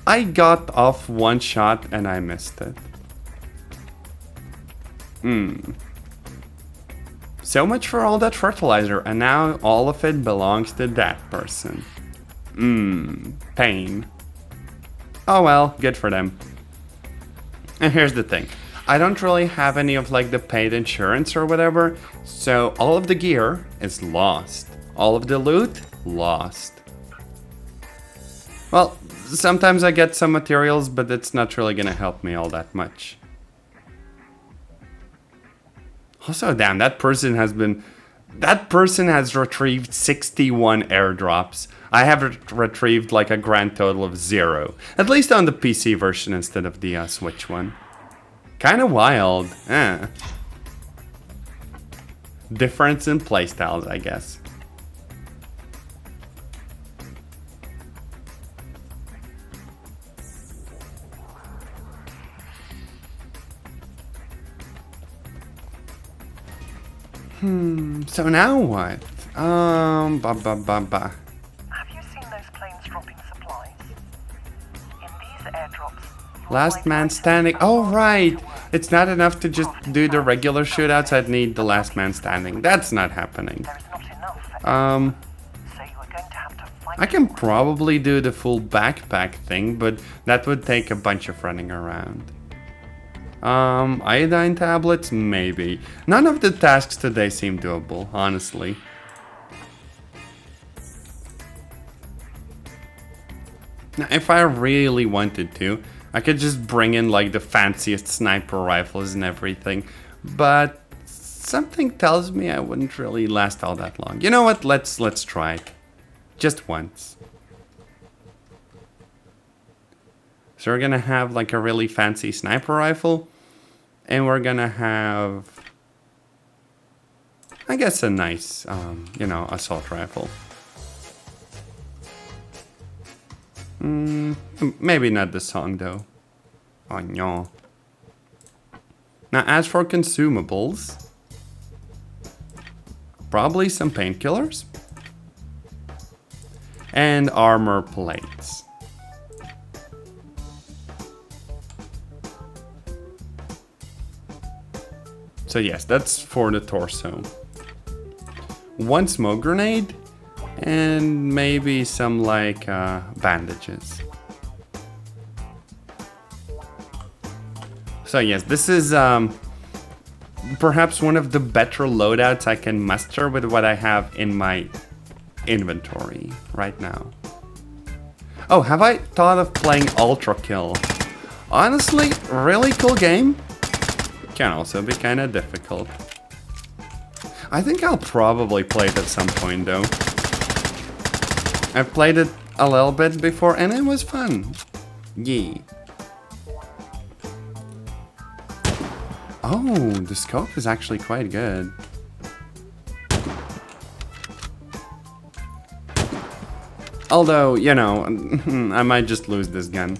I got off one shot and I missed it. So much for all that fertilizer, and now all of it belongs to that person. Pain. Oh well, good for them. And here's the thing. I don't really have any of like the paid insurance or whatever, so all of the gear is lost. All of the loot, lost. Well, sometimes I get some materials, but it's not really gonna help me all that much. Also, damn, that person has retrieved 61 airdrops. I have retrieved like a grand total of 0. At least on the PC version instead of the Switch one. Kinda wild, Difference in playstyles, I guess. So now what? Have you seen those planes dropping supplies? In these airdrops... Last man standing. Oh, right. It's not enough to just do the regular shootouts. I'd need the last man standing. That's not happening. There is not enough. So you are going to have to fight. I can probably do the full backpack thing, but that would take a bunch of running around. Iodine tablets? Maybe. None of the tasks today seem doable, honestly. Now, if I really wanted to, I could just bring in like the fanciest sniper rifles and everything, but something tells me I wouldn't really last all that long. You know what? Let's try it. Just once. So we're gonna have like a really fancy sniper rifle, and we're gonna have, I guess, a nice, assault rifle. Maybe not the song though. Oh no. Now, as for consumables, probably some painkillers and armor plates. So yes, that's for the torso. One smoke grenade and maybe some like bandages. So yes, this is perhaps one of the better loadouts I can muster with what I have in my inventory right now. Oh, have I thought of playing Ultra Kill? Honestly, really cool game. Can also be kind of difficult. I think I'll probably play it at some point though. I've played it a little bit before and it was fun. Yeah. Oh, the scope is actually quite good. Although, you know, I might just lose this gun.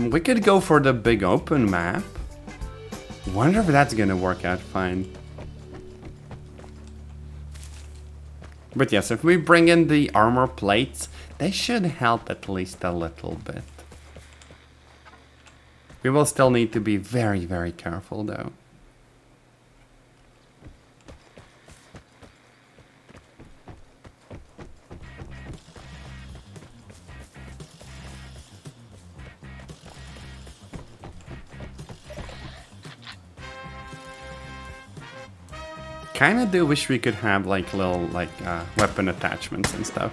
We could go for the big open map. Wonder if that's gonna work out fine. But yes, if we bring in the armor plates, they should help at least a little bit. We will still need to be very, very careful though. Kinda do wish we could have like little weapon attachments and stuff.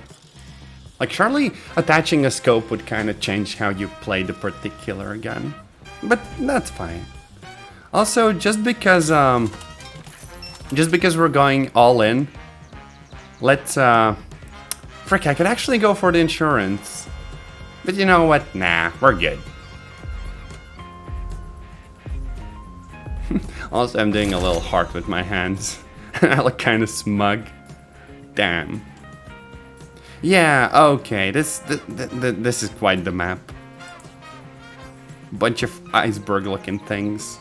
Like surely attaching a scope would kind of change how you play the particular gun. But that's fine. Also, just because we're going all in, let's frick, I could actually go for the insurance. But you know what? Nah, we're good. Also, I'm doing a little heart with my hands. I look kind of smug. Damn. Yeah, okay, this is quite the map. Bunch of iceberg-looking things.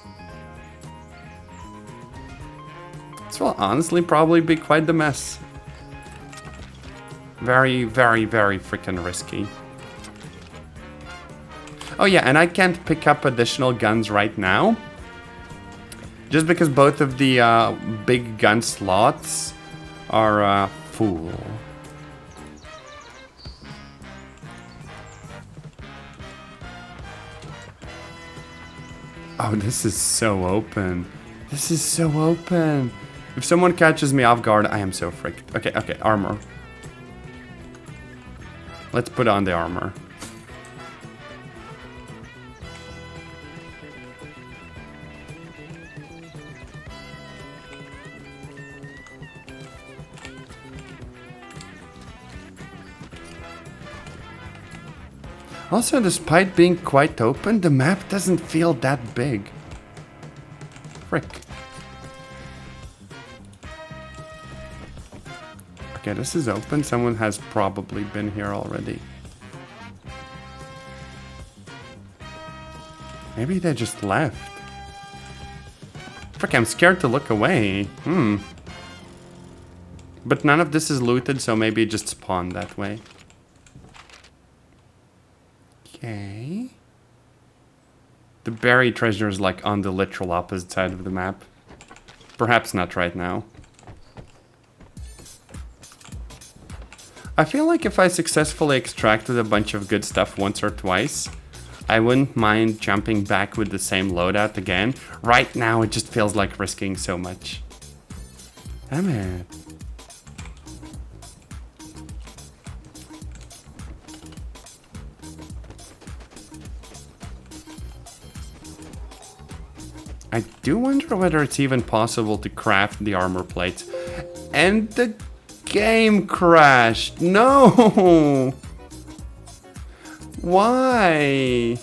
This will honestly probably be quite the mess. Very, very, very freaking risky. Oh yeah, and I can't pick up additional guns right now. Just because both of the big gun slots are full. Oh, this is so open. This is so open. If someone catches me off guard, I am so fricked. Okay, okay, armor. Let's put on the armor. Also, despite being quite open, the map doesn't feel that big. Frick. Okay, this is open. Someone has probably been here already. Maybe they just left. Frick, I'm scared to look away. But none of this is looted, so maybe it just spawned that way. Okay. The buried treasure is like on the literal opposite side of the map. Perhaps not right now. I feel like if I successfully extracted a bunch of good stuff once or twice, I wouldn't mind jumping back with the same loadout again. Right now it just feels like risking so much. Damn it. I do wonder whether it's even possible to craft the armor plates. And the game crashed. No! Why?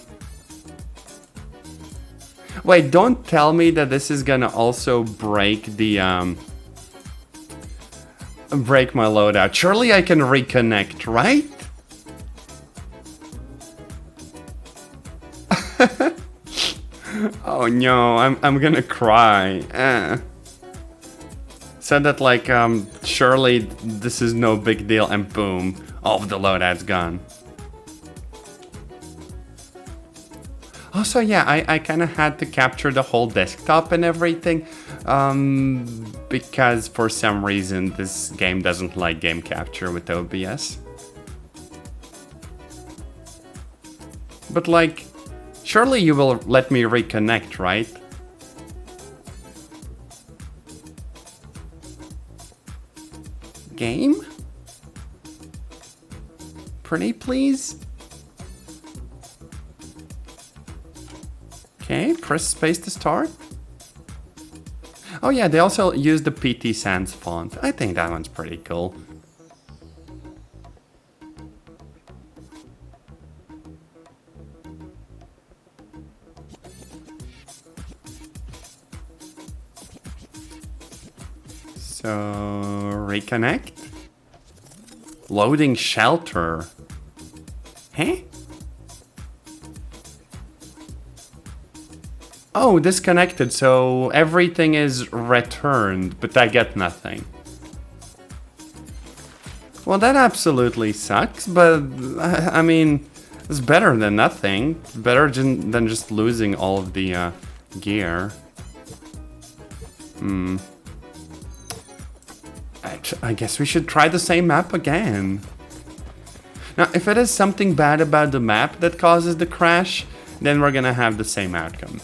Wait, don't tell me that this is gonna also break the break my loadout. Surely I can reconnect, right? Oh no, I'm gonna cry. Said that like surely this is no big deal, and boom, all of the loadout's gone. Also, yeah, I kind of had to capture the whole desktop and everything, because for some reason this game doesn't like game capture with OBS. but like, surely you will let me reconnect, right? Game? Pretty please? Okay, press space to start. Oh yeah, they also use the PT Sans font. I think that one's pretty cool. So, reconnect. Loading shelter. Huh? Oh, disconnected, so everything is returned, but I get nothing. Well, that absolutely sucks, but I mean, it's better than nothing. It's better than just losing all of the gear. I guess we should try the same map again. Now, if it is something bad about the map that causes the crash, then we're gonna have the same outcome.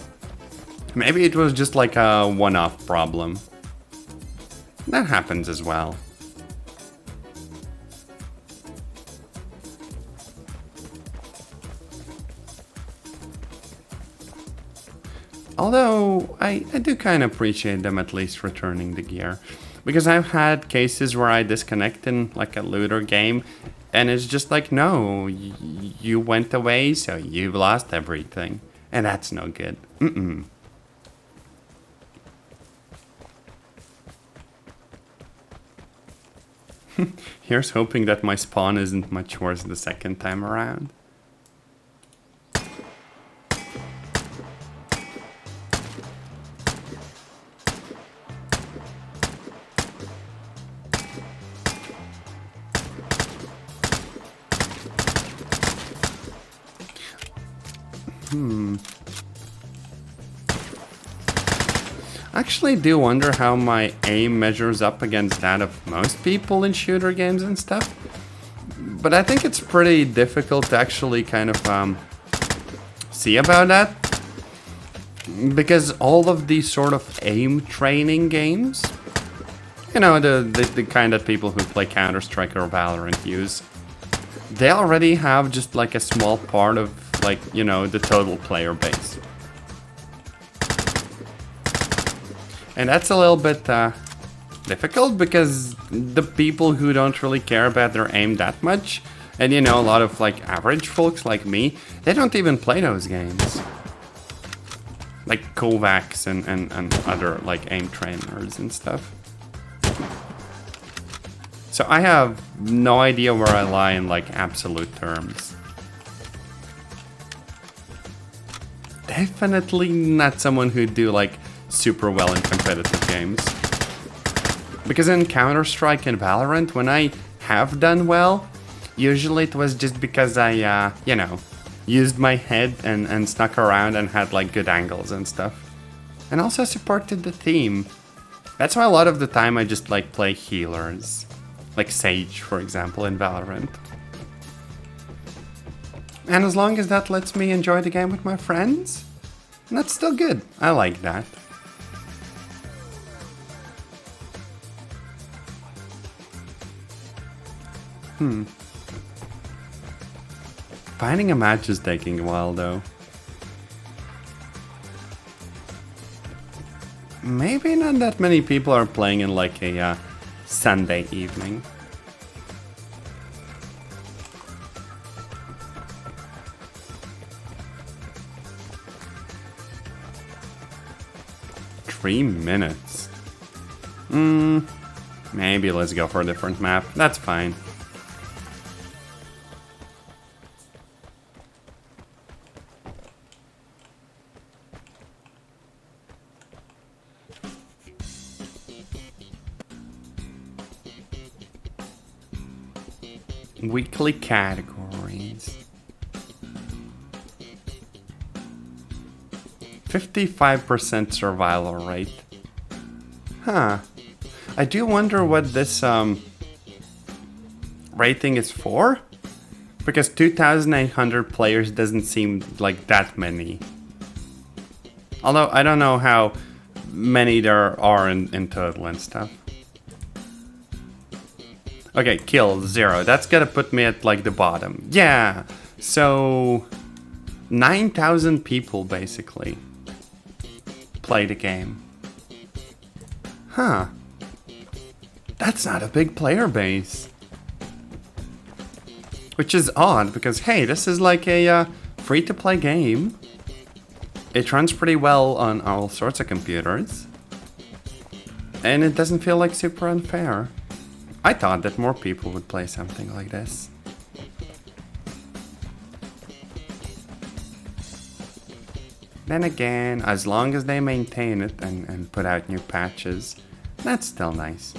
Maybe it was just like a one-off problem. That happens as well. Although, I do kind of appreciate them at least returning the gear. Because I've had cases where I disconnect in like a looter game, and it's just like, no, you went away, so you've lost everything. And that's no good. Here's hoping that my spawn isn't much worse the second time around. Actually do wonder how my aim measures up against that of most people in shooter games and stuff. But I think it's pretty difficult to actually kind of see about that. Because all of these sort of aim training games, you know, the kind that people who play Counter-Strike or Valorant use, they already have just like a small part of like, you know, the total player base. And that's a little bit difficult because the people who don't really care about their aim that much, and you know, a lot of like average folks like me, they don't even play those games. Like Kovacs and other like aim trainers and stuff. So I have no idea where I lie in like absolute terms. Definitely not someone who'd do like super well in competitive games. Because in Counter-Strike and Valorant, when I have done well, usually it was just because I, you know, used my head and snuck around and had like good angles and stuff. And also supported the team. That's why a lot of the time I just like play healers. Like Sage, for example, in Valorant. And as long as that lets me enjoy the game with my friends, that's still good. I like that. Finding a match is taking a while, though. Maybe not that many people are playing in like a Sunday evening. Three minutes. Maybe let's go for a different map. That's fine. Weekly categories. 55% survival rate. Huh. I do wonder what this rating is for. Because 2,800 players doesn't seem like that many. Although, I don't know how many there are in total and stuff. Okay, kill 0. That's gonna put me at like the bottom. Yeah, so 9,000 people basically play the game. Huh. That's not a big player base. Which is odd because, hey, this is like a free-to-play game. It runs pretty well on all sorts of computers. And it doesn't feel like super unfair. I thought that more people would play something like this. Then again, as long as they maintain it and put out new patches, that's still nice.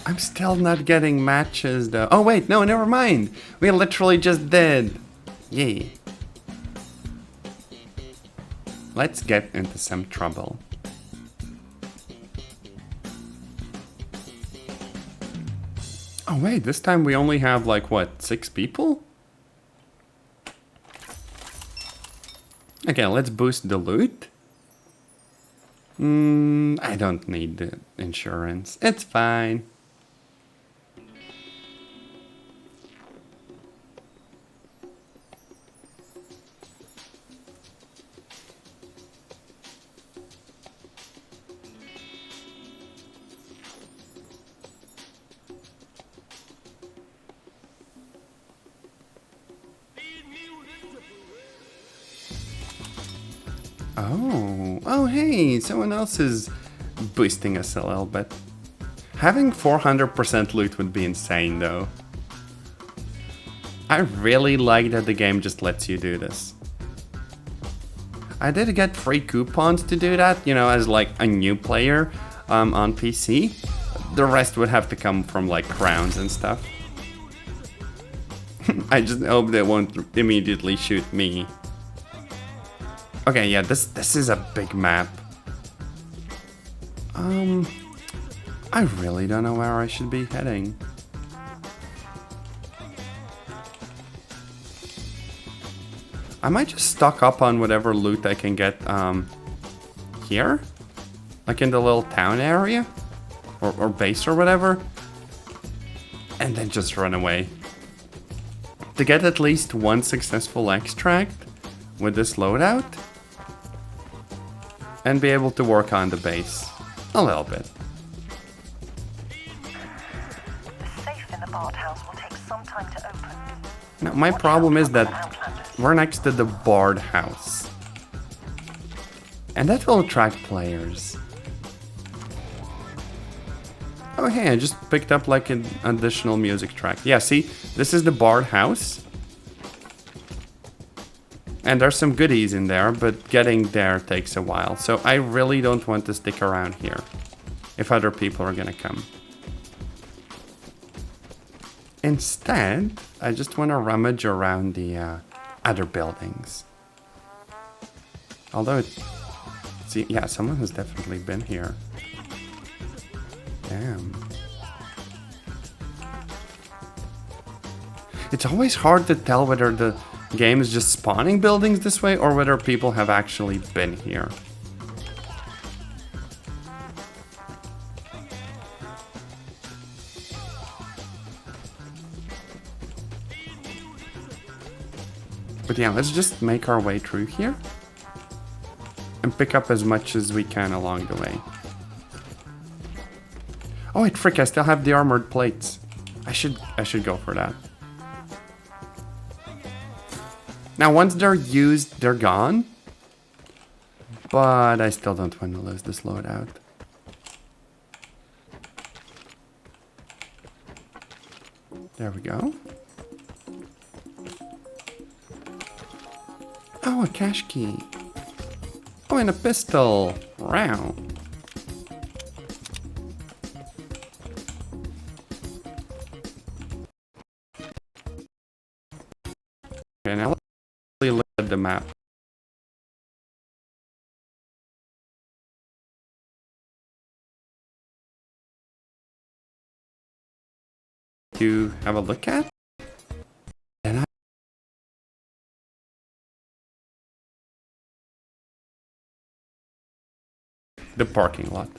I'm still not getting matches though. Oh wait, no, never mind. We literally just did. Yay. Let's get into some trouble. Oh wait, this time we only have like what, 6 people? Okay, let's boost the loot. I don't need the insurance. It's fine. Oh, hey, someone else is boosting us a little bit. Having 400% loot would be insane, though. I really like that the game just lets you do this. I did get free coupons to do that, you know, as like a new player on PC. The rest would have to come from like crowns and stuff. I just hope they won't immediately shoot me. Okay, yeah, this is a big map. I really don't know where I should be heading. I might just stock up on whatever loot I can get here, like in the little town area or base or whatever, and then just run away. To get at least one successful extract with this loadout and be able to work on the base a little bit. The safe in the barred house will take some time to open. Now, my problem is that we're next to the barred house. And that will attract players. Oh hey, I just picked up like an additional music track. Yeah, see, this is the barred house. And there's some goodies in there, but getting there takes a while. So I really don't want to stick around here if other people are gonna come. Instead, I just want to rummage around the other buildings. Although, see, yeah, someone has definitely been here. Damn. It's always hard to tell whether the game is just spawning buildings this way or whether people have actually been here. But yeah, let's just make our way through here and pick up as much as we can along the way. Oh wait, frick, I still have the armored plates. I should go for that. Now, once they're used, they're gone. But I still don't want to lose this loadout. There we go. Oh, a cash key. Oh, and a pistol. Wow. Okay, now let's look at the map. to have a look at. And the parking lot.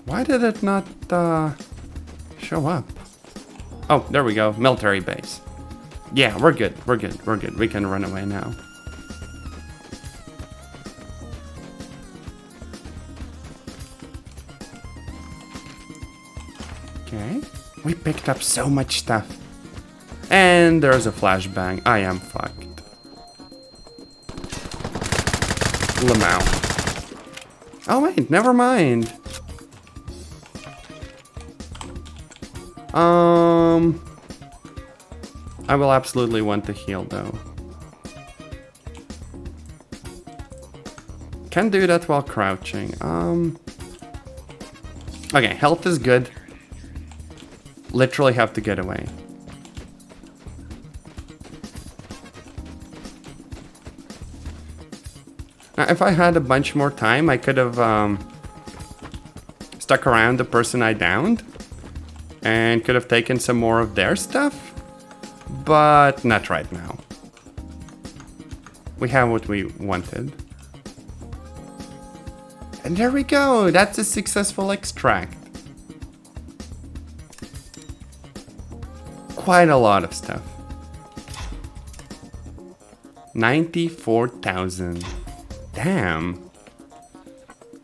Why did it not show up? Oh, there we go. Military base. Yeah, we're good. We're good. We're good. We can run away now. Okay. We picked up so much stuff. And there's a flashbang. I am fucked. Lamau. Oh wait, never mind. I will absolutely want to heal though. Can do that while crouching. Okay, health is good. Literally have to get away. Now, if I had a bunch more time, I could have stuck around the person I downed and could have taken some more of their stuff. But not right now. We have what we wanted. And there we go. That's a successful extract. Quite a lot of stuff. 94,000. Damn.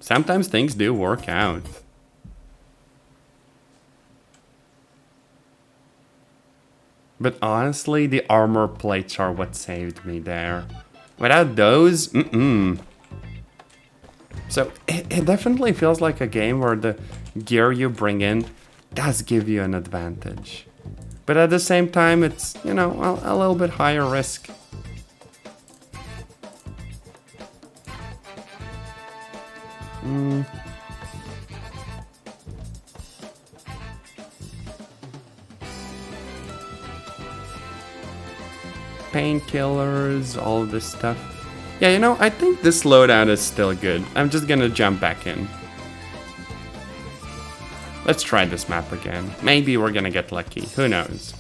Sometimes things do work out. But honestly, the armor plates are what saved me there. Without those, So it definitely feels like a game where the gear you bring in does give you an advantage. But at the same time, it's, you know, a little bit higher risk. Painkillers, all of this stuff. Yeah, you know, I think this loadout is still good. I'm just gonna jump back in. Let's try this map again. Maybe we're gonna get lucky. Who knows?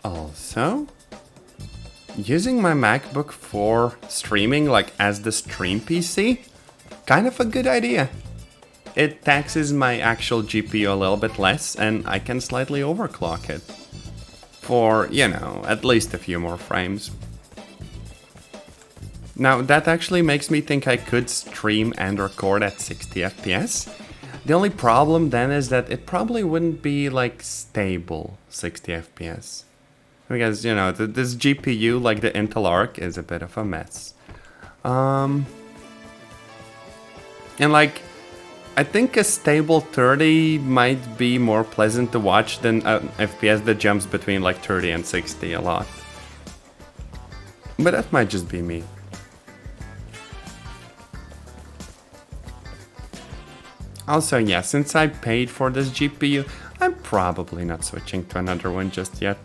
Also, using my MacBook for streaming, like as the stream PC, kind of a good idea. It taxes my actual GPU a little bit less and I can slightly overclock it. For, you know, at least a few more frames. Now, that actually makes me think I could stream and record at 60 FPS. The only problem then is that it probably wouldn't be like stable 60 FPS. Because, you know, this GPU, like the Intel Arc, is a bit of a mess. And like, I think a stable 30 might be more pleasant to watch than an FPS that jumps between like 30 and 60 a lot. But that might just be me. Also, yeah, since I paid for this GPU, I'm probably not switching to another one just yet.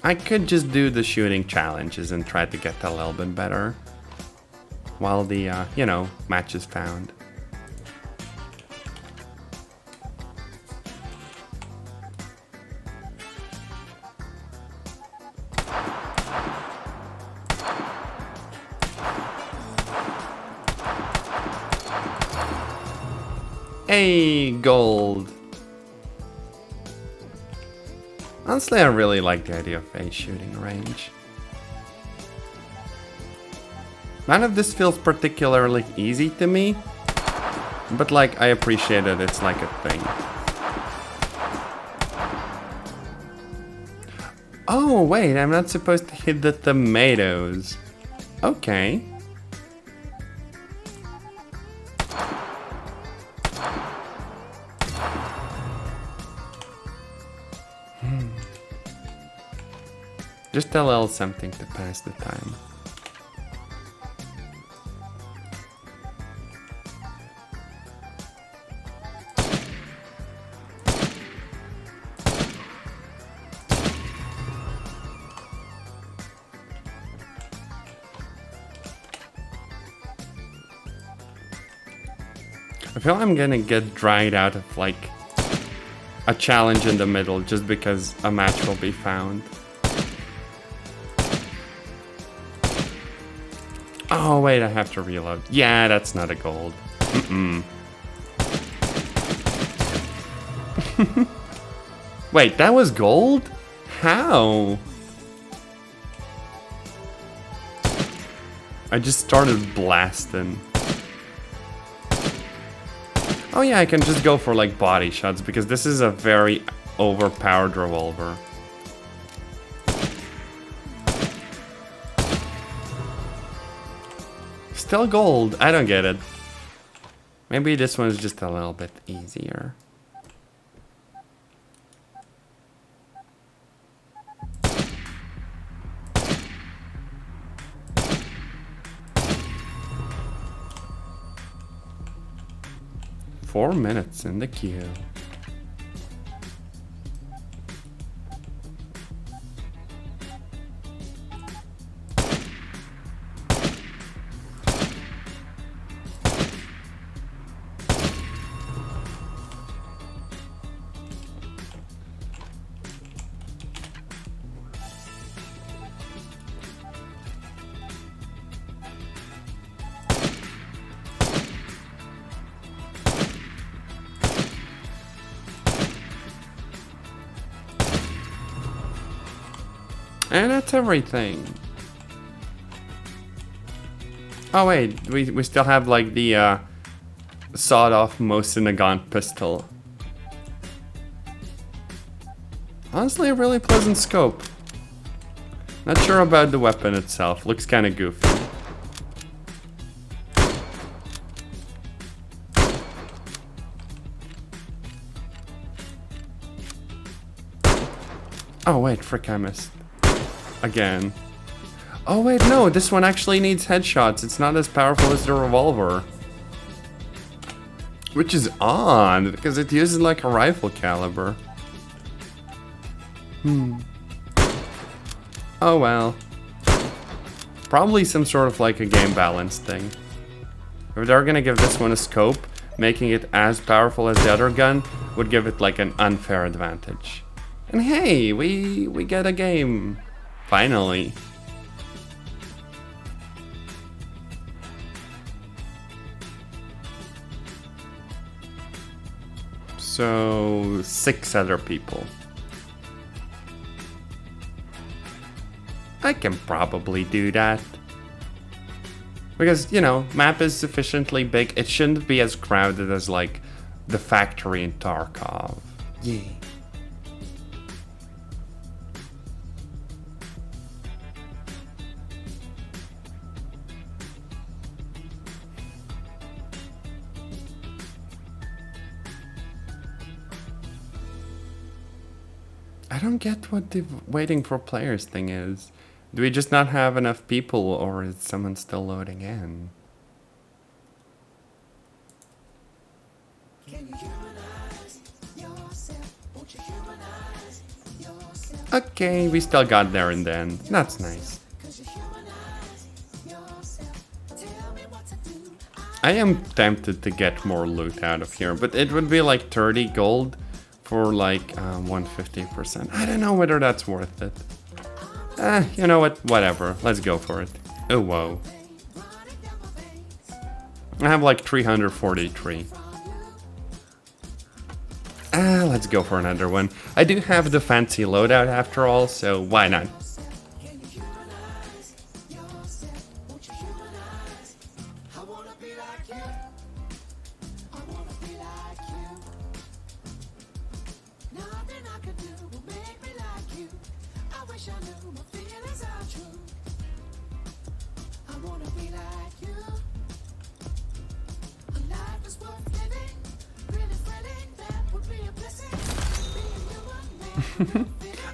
I could just do the shooting challenges and try to get a little bit better while the, you know, match is found. Hey, gold! Honestly, I really like the idea of a shooting range. None of this feels particularly easy to me, but like, I appreciate that it's like a thing. Oh, wait, I'm not supposed to hit the tomatoes. Okay. Just a little something to pass the time. I feel I'm gonna get dried out of like a challenge in the middle just because a match will be found. Oh wait, I have to reload. Yeah, that's not a gold. Wait, that was gold? How? I just started blasting. Oh yeah, I can just go for like body shots because this is a very overpowered revolver. Still gold, I don't get it. Maybe this one's just a little bit easier. Four minutes in the queue. And that's everything. Oh wait, we still have like the sawed-off Mosin-Nagant pistol. Honestly, a really pleasant scope. Not sure about the weapon itself. Looks kind of goofy. Oh wait, frick, I missed. Again. Oh wait, no, this one actually needs headshots. It's not as powerful as the revolver. Which is odd, because it uses like a rifle caliber. Oh well. Probably some sort of like a game balance thing. If they're gonna give this one a scope, making it as powerful as the other gun would give it like an unfair advantage. And hey, we get a game. Finally. So 6 other people. I can probably do that. Because, you know, map is sufficiently big. It shouldn't be as crowded as like the factory in Tarkov. Yeah. I don't get what the waiting for players thing is. Do we just not have enough people, or is someone still loading in? Okay, we still got there in the end. That's nice. I am tempted to get more loot out of here, but it would be like 30 gold for like 150%. I don't know whether that's worth it. You know what? Whatever. Let's go for it. Oh, whoa. I have like 343. Let's go for another one. I do have the fancy loadout after all, so why not?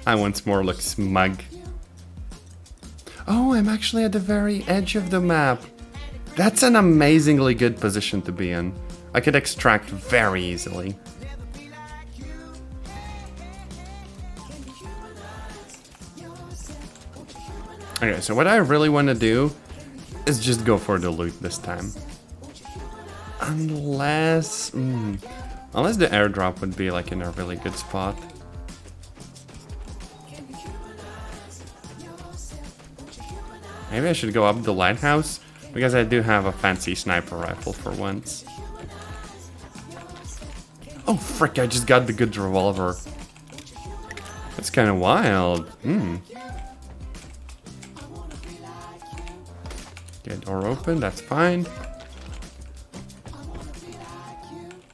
I once more look smug. Oh, I'm actually at the very edge of the map. That's an amazingly good position to be in. I could extract very easily. Okay, so what I really want to do is just go for the loot this time. Unless the airdrop would be like in a really good spot. Maybe I should go up the lighthouse, because I do have a fancy sniper rifle for once. Oh frick, I just got the good revolver. That's kind of wild. Get door open, that's fine.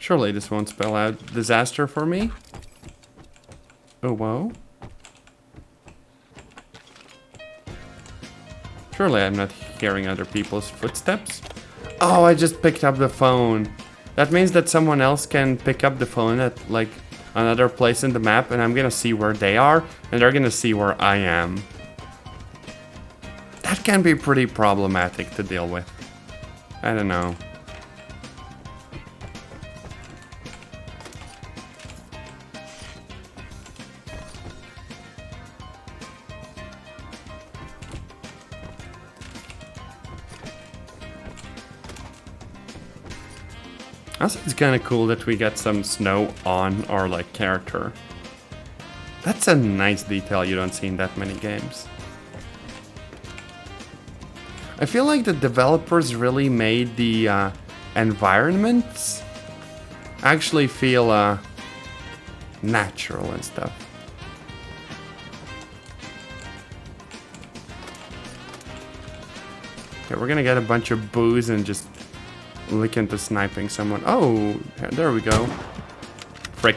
Surely this won't spell out disaster for me. Oh, whoa. Surely I'm not hearing other people's footsteps. Oh, I just picked up the phone. That means that someone else can pick up the phone at like another place in the map, and I'm gonna see where they are, and they're gonna see where I am. That can be pretty problematic to deal with. I don't know. Also, it's kind of cool that we get some snow on our like character. That's a nice detail you don't see in that many games. I feel like the developers really made the environments actually feel natural and stuff. Okay, we're gonna get a bunch of booze and just lick into sniping someone. Oh, there we go. Frick.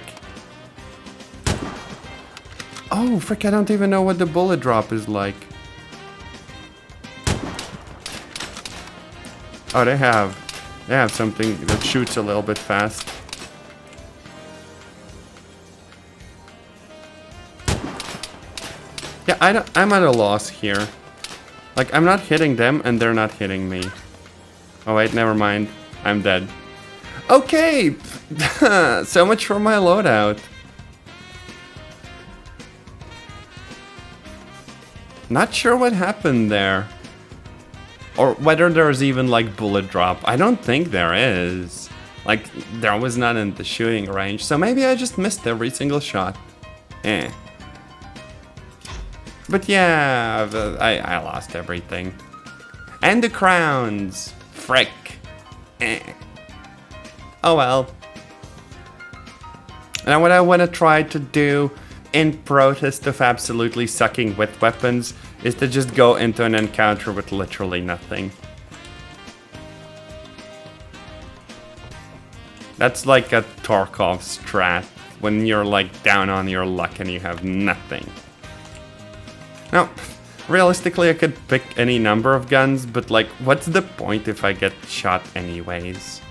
Oh, frick, I don't even know what the bullet drop is like. Oh, they have something that shoots a little bit fast. Yeah, I'm at a loss here. Like, I'm not hitting them and they're not hitting me. Oh wait, never mind. I'm dead. Okay! So much for my loadout. Not sure what happened there. Or whether there's even like bullet drop. I don't think there is. Like, there was not in the shooting range. So maybe I just missed every single shot. But yeah, I lost everything. And the crowns. Frick. Oh well. Now what I want to try to do in protest of absolutely sucking with weapons is to just go into an encounter with literally nothing. That's like a Tarkov strat, when you're like down on your luck and you have nothing. Now, realistically I could pick any number of guns, but like, what's the point if I get shot anyways?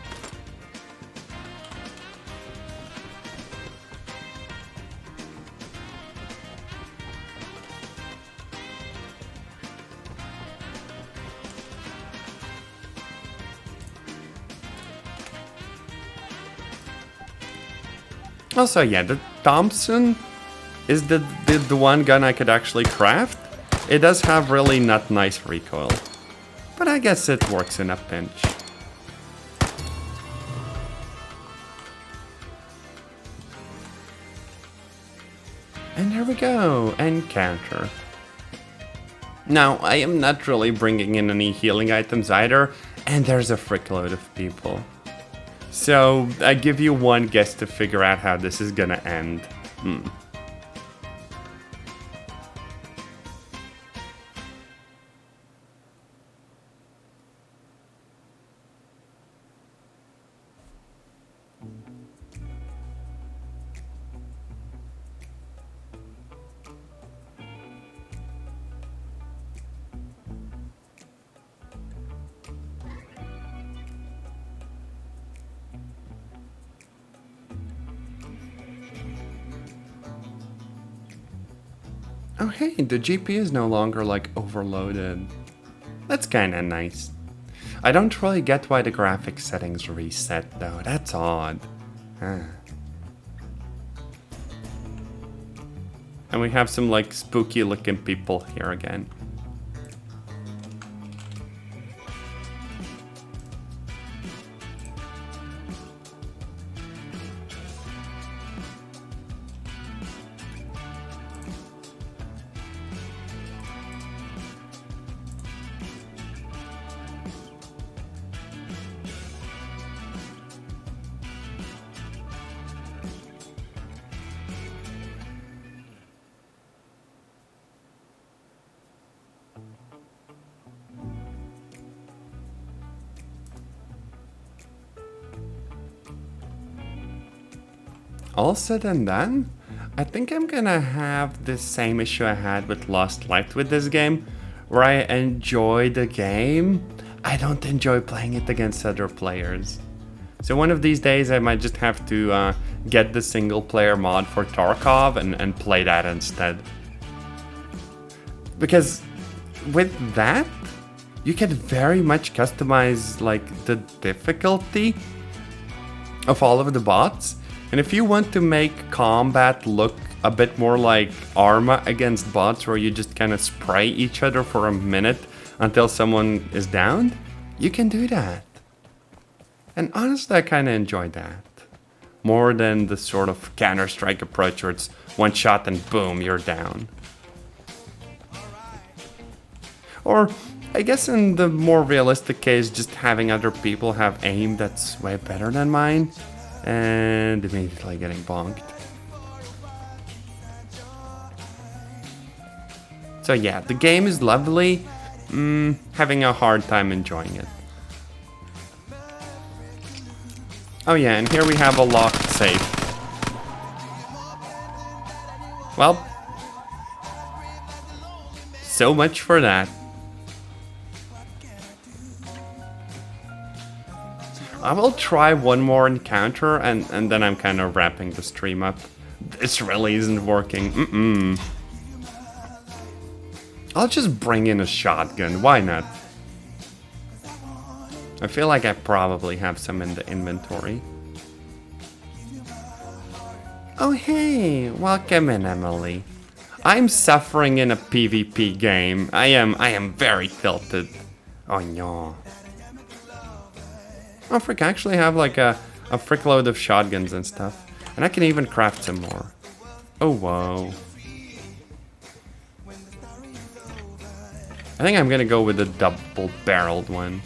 Also, yeah, the Thompson is the one gun I could actually craft. It does have really not nice recoil, but I guess it works in a pinch. And there we go, encounter. Now, I am not really bringing in any healing items either, and there's a frickload of people. So, I give you one guess to figure out how this is gonna end. Oh hey, the GPU is no longer like overloaded. That's kinda nice. I don't really get why the graphics settings reset though, that's odd. Huh. And we have some like spooky looking people here again. All said and done, I think I'm gonna have the same issue I had with Lost Light with this game, where I enjoy the game, I don't enjoy playing it against other players. So one of these days I might just have to get the single player mod for Tarkov and play that instead. Because with that, you can very much customize like the difficulty of all of the bots. And if you want to make combat look a bit more like Arma against bots, where you just kind of spray each other for a minute until someone is downed, you can do that. And honestly, I kind of enjoy that. More than the sort of Counter-Strike approach where it's one shot and boom, you're down. Or, I guess in the more realistic case, just having other people have aim that's way better than mine. And immediately getting bonked. So yeah, the game is lovely. Having a hard time enjoying it. Oh yeah, and here we have a locked safe. Well, so much for that. I will try one more encounter and then I'm kind of wrapping the stream up. This really isn't working. I'll just bring in a shotgun, why not? I feel like I probably have some in the inventory. Oh hey, welcome in, Emily. I'm suffering in a PvP game. I am very tilted. Oh no. Oh frick, I actually have like a frick load of shotguns and stuff. And I can even craft some more. Oh whoa. I think I'm gonna go with the double-barreled one.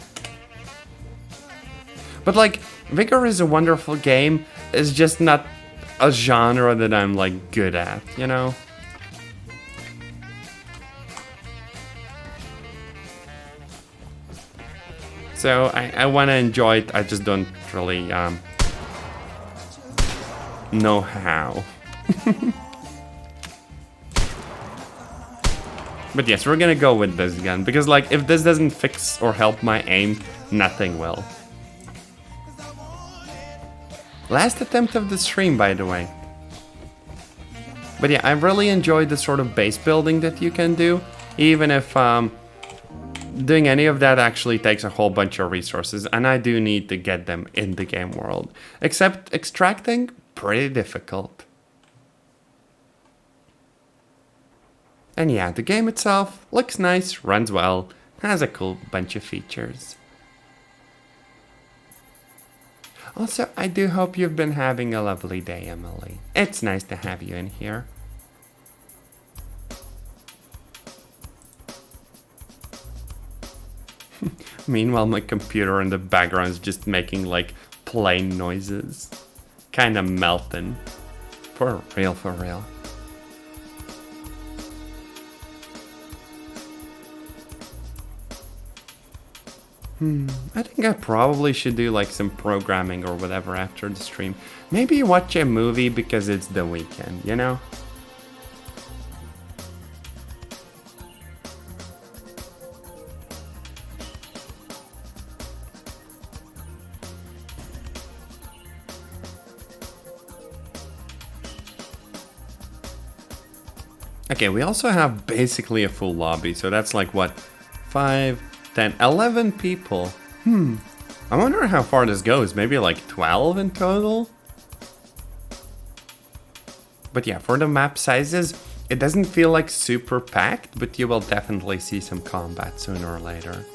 But like, Vigor is a wonderful game. It's just not a genre that I'm like good at, you know? So I want to enjoy it, I just don't really know how. But yes, we're gonna go with this gun, because like if this doesn't fix or help my aim, nothing will. Last attempt of the stream, by the way. But yeah, I really enjoyed the sort of base building that you can do, even if doing any of that actually takes a whole bunch of resources, and I do need to get them in the game world. Except extracting, pretty difficult. And yeah, the game itself looks nice, runs well, has a cool bunch of features. Also, I do hope you've been having a lovely day, Emily. It's nice to have you in here. Meanwhile, my computer in the background is just making like plane noises. Kinda melting. For real, for real. I think I probably should do like some programming or whatever after the stream. Maybe watch a movie because it's the weekend, you know? Okay, we also have basically a full lobby, so that's like what? 5, 10, 11 people. I wonder how far this goes. Maybe like 12 in total? But yeah, for the map sizes, it doesn't feel like super packed, but you will definitely see some combat sooner or later.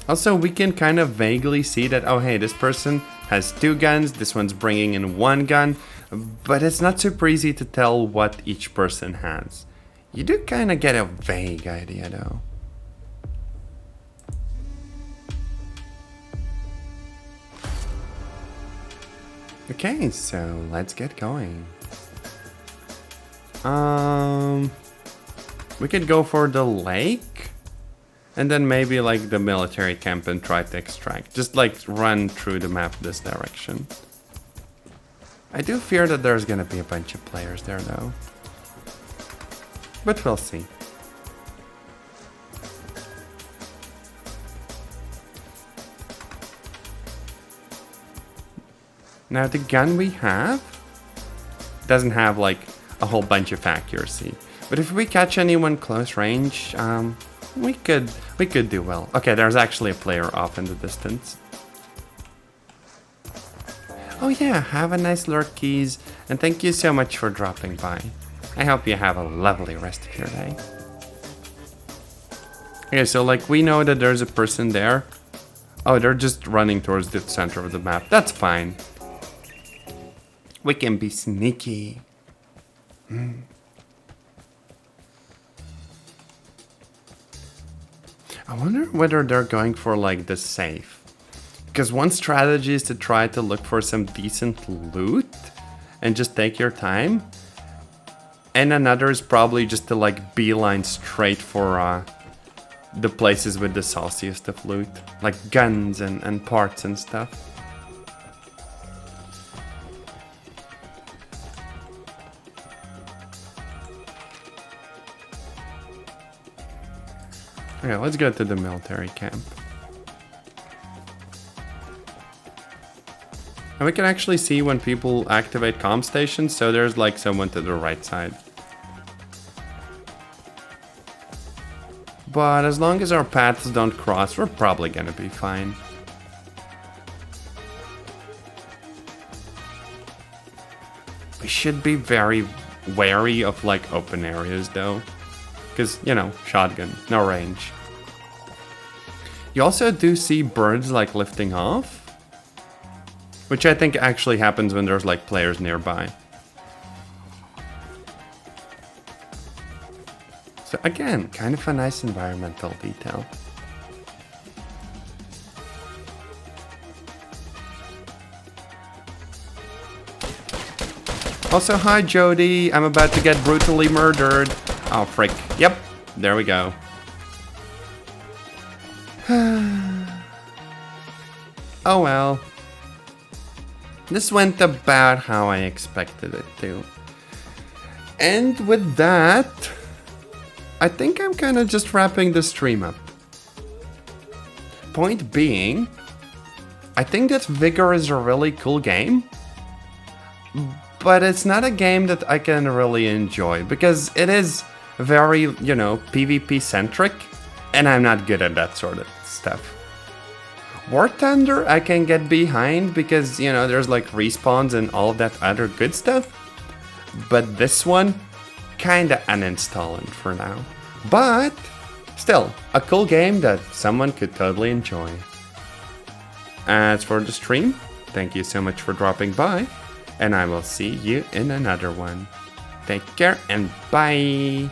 Also, we can kind of vaguely see that, oh hey, this person has 2 guns, this one's bringing in 1 gun, but it's not super easy to tell what each person has. You do kind of get a vague idea though. Okay, so let's get going. We could go for the lake. And then maybe like the military camp and try to extract. Just like run through the map this direction. I do fear that there's gonna be a bunch of players there though. But we'll see. Now the gun we have doesn't have like a whole bunch of accuracy. But if we catch anyone close range, we could do well. Okay, there's actually a player off in the distance. Oh yeah, have a nice lurk, Keys, and thank you so much for dropping by. I hope you have a lovely rest of your day. Okay, so like we know that there's a person there. Oh, they're just running towards the center of the map. That's fine. We can be sneaky. I wonder whether they're going for like the safe. Because one strategy is to try to look for some decent loot and just take your time. And another is probably just to like beeline straight for the places with the sauciest of loot. Like guns and parts and stuff. Okay, let's go to the military camp. And we can actually see when people activate comm stations, so there's like someone to the right side. But as long as our paths don't cross, we're probably gonna be fine. We should be very wary of like open areas though. Because, you know, shotgun, no range. You also do see birds like lifting off. Which I think actually happens when there's like players nearby. So again, kind of a nice environmental detail. Also, hi Jody, I'm about to get brutally murdered. Oh frick, yep, there we go. Oh well. This went about how I expected it to. And with that, I think I'm kind of just wrapping the stream up. Point being, I think that Vigor is a really cool game, but it's not a game that I can really enjoy because it is very, you know, PvP centric, and I'm not good at that sort of stuff. War Thunder I can get behind because, you know, there's like respawns and all that other good stuff. But this one, kinda uninstalling for now. But still, a cool game that someone could totally enjoy. As for the stream, thank you so much for dropping by, and I will see you in another one. Take care and bye!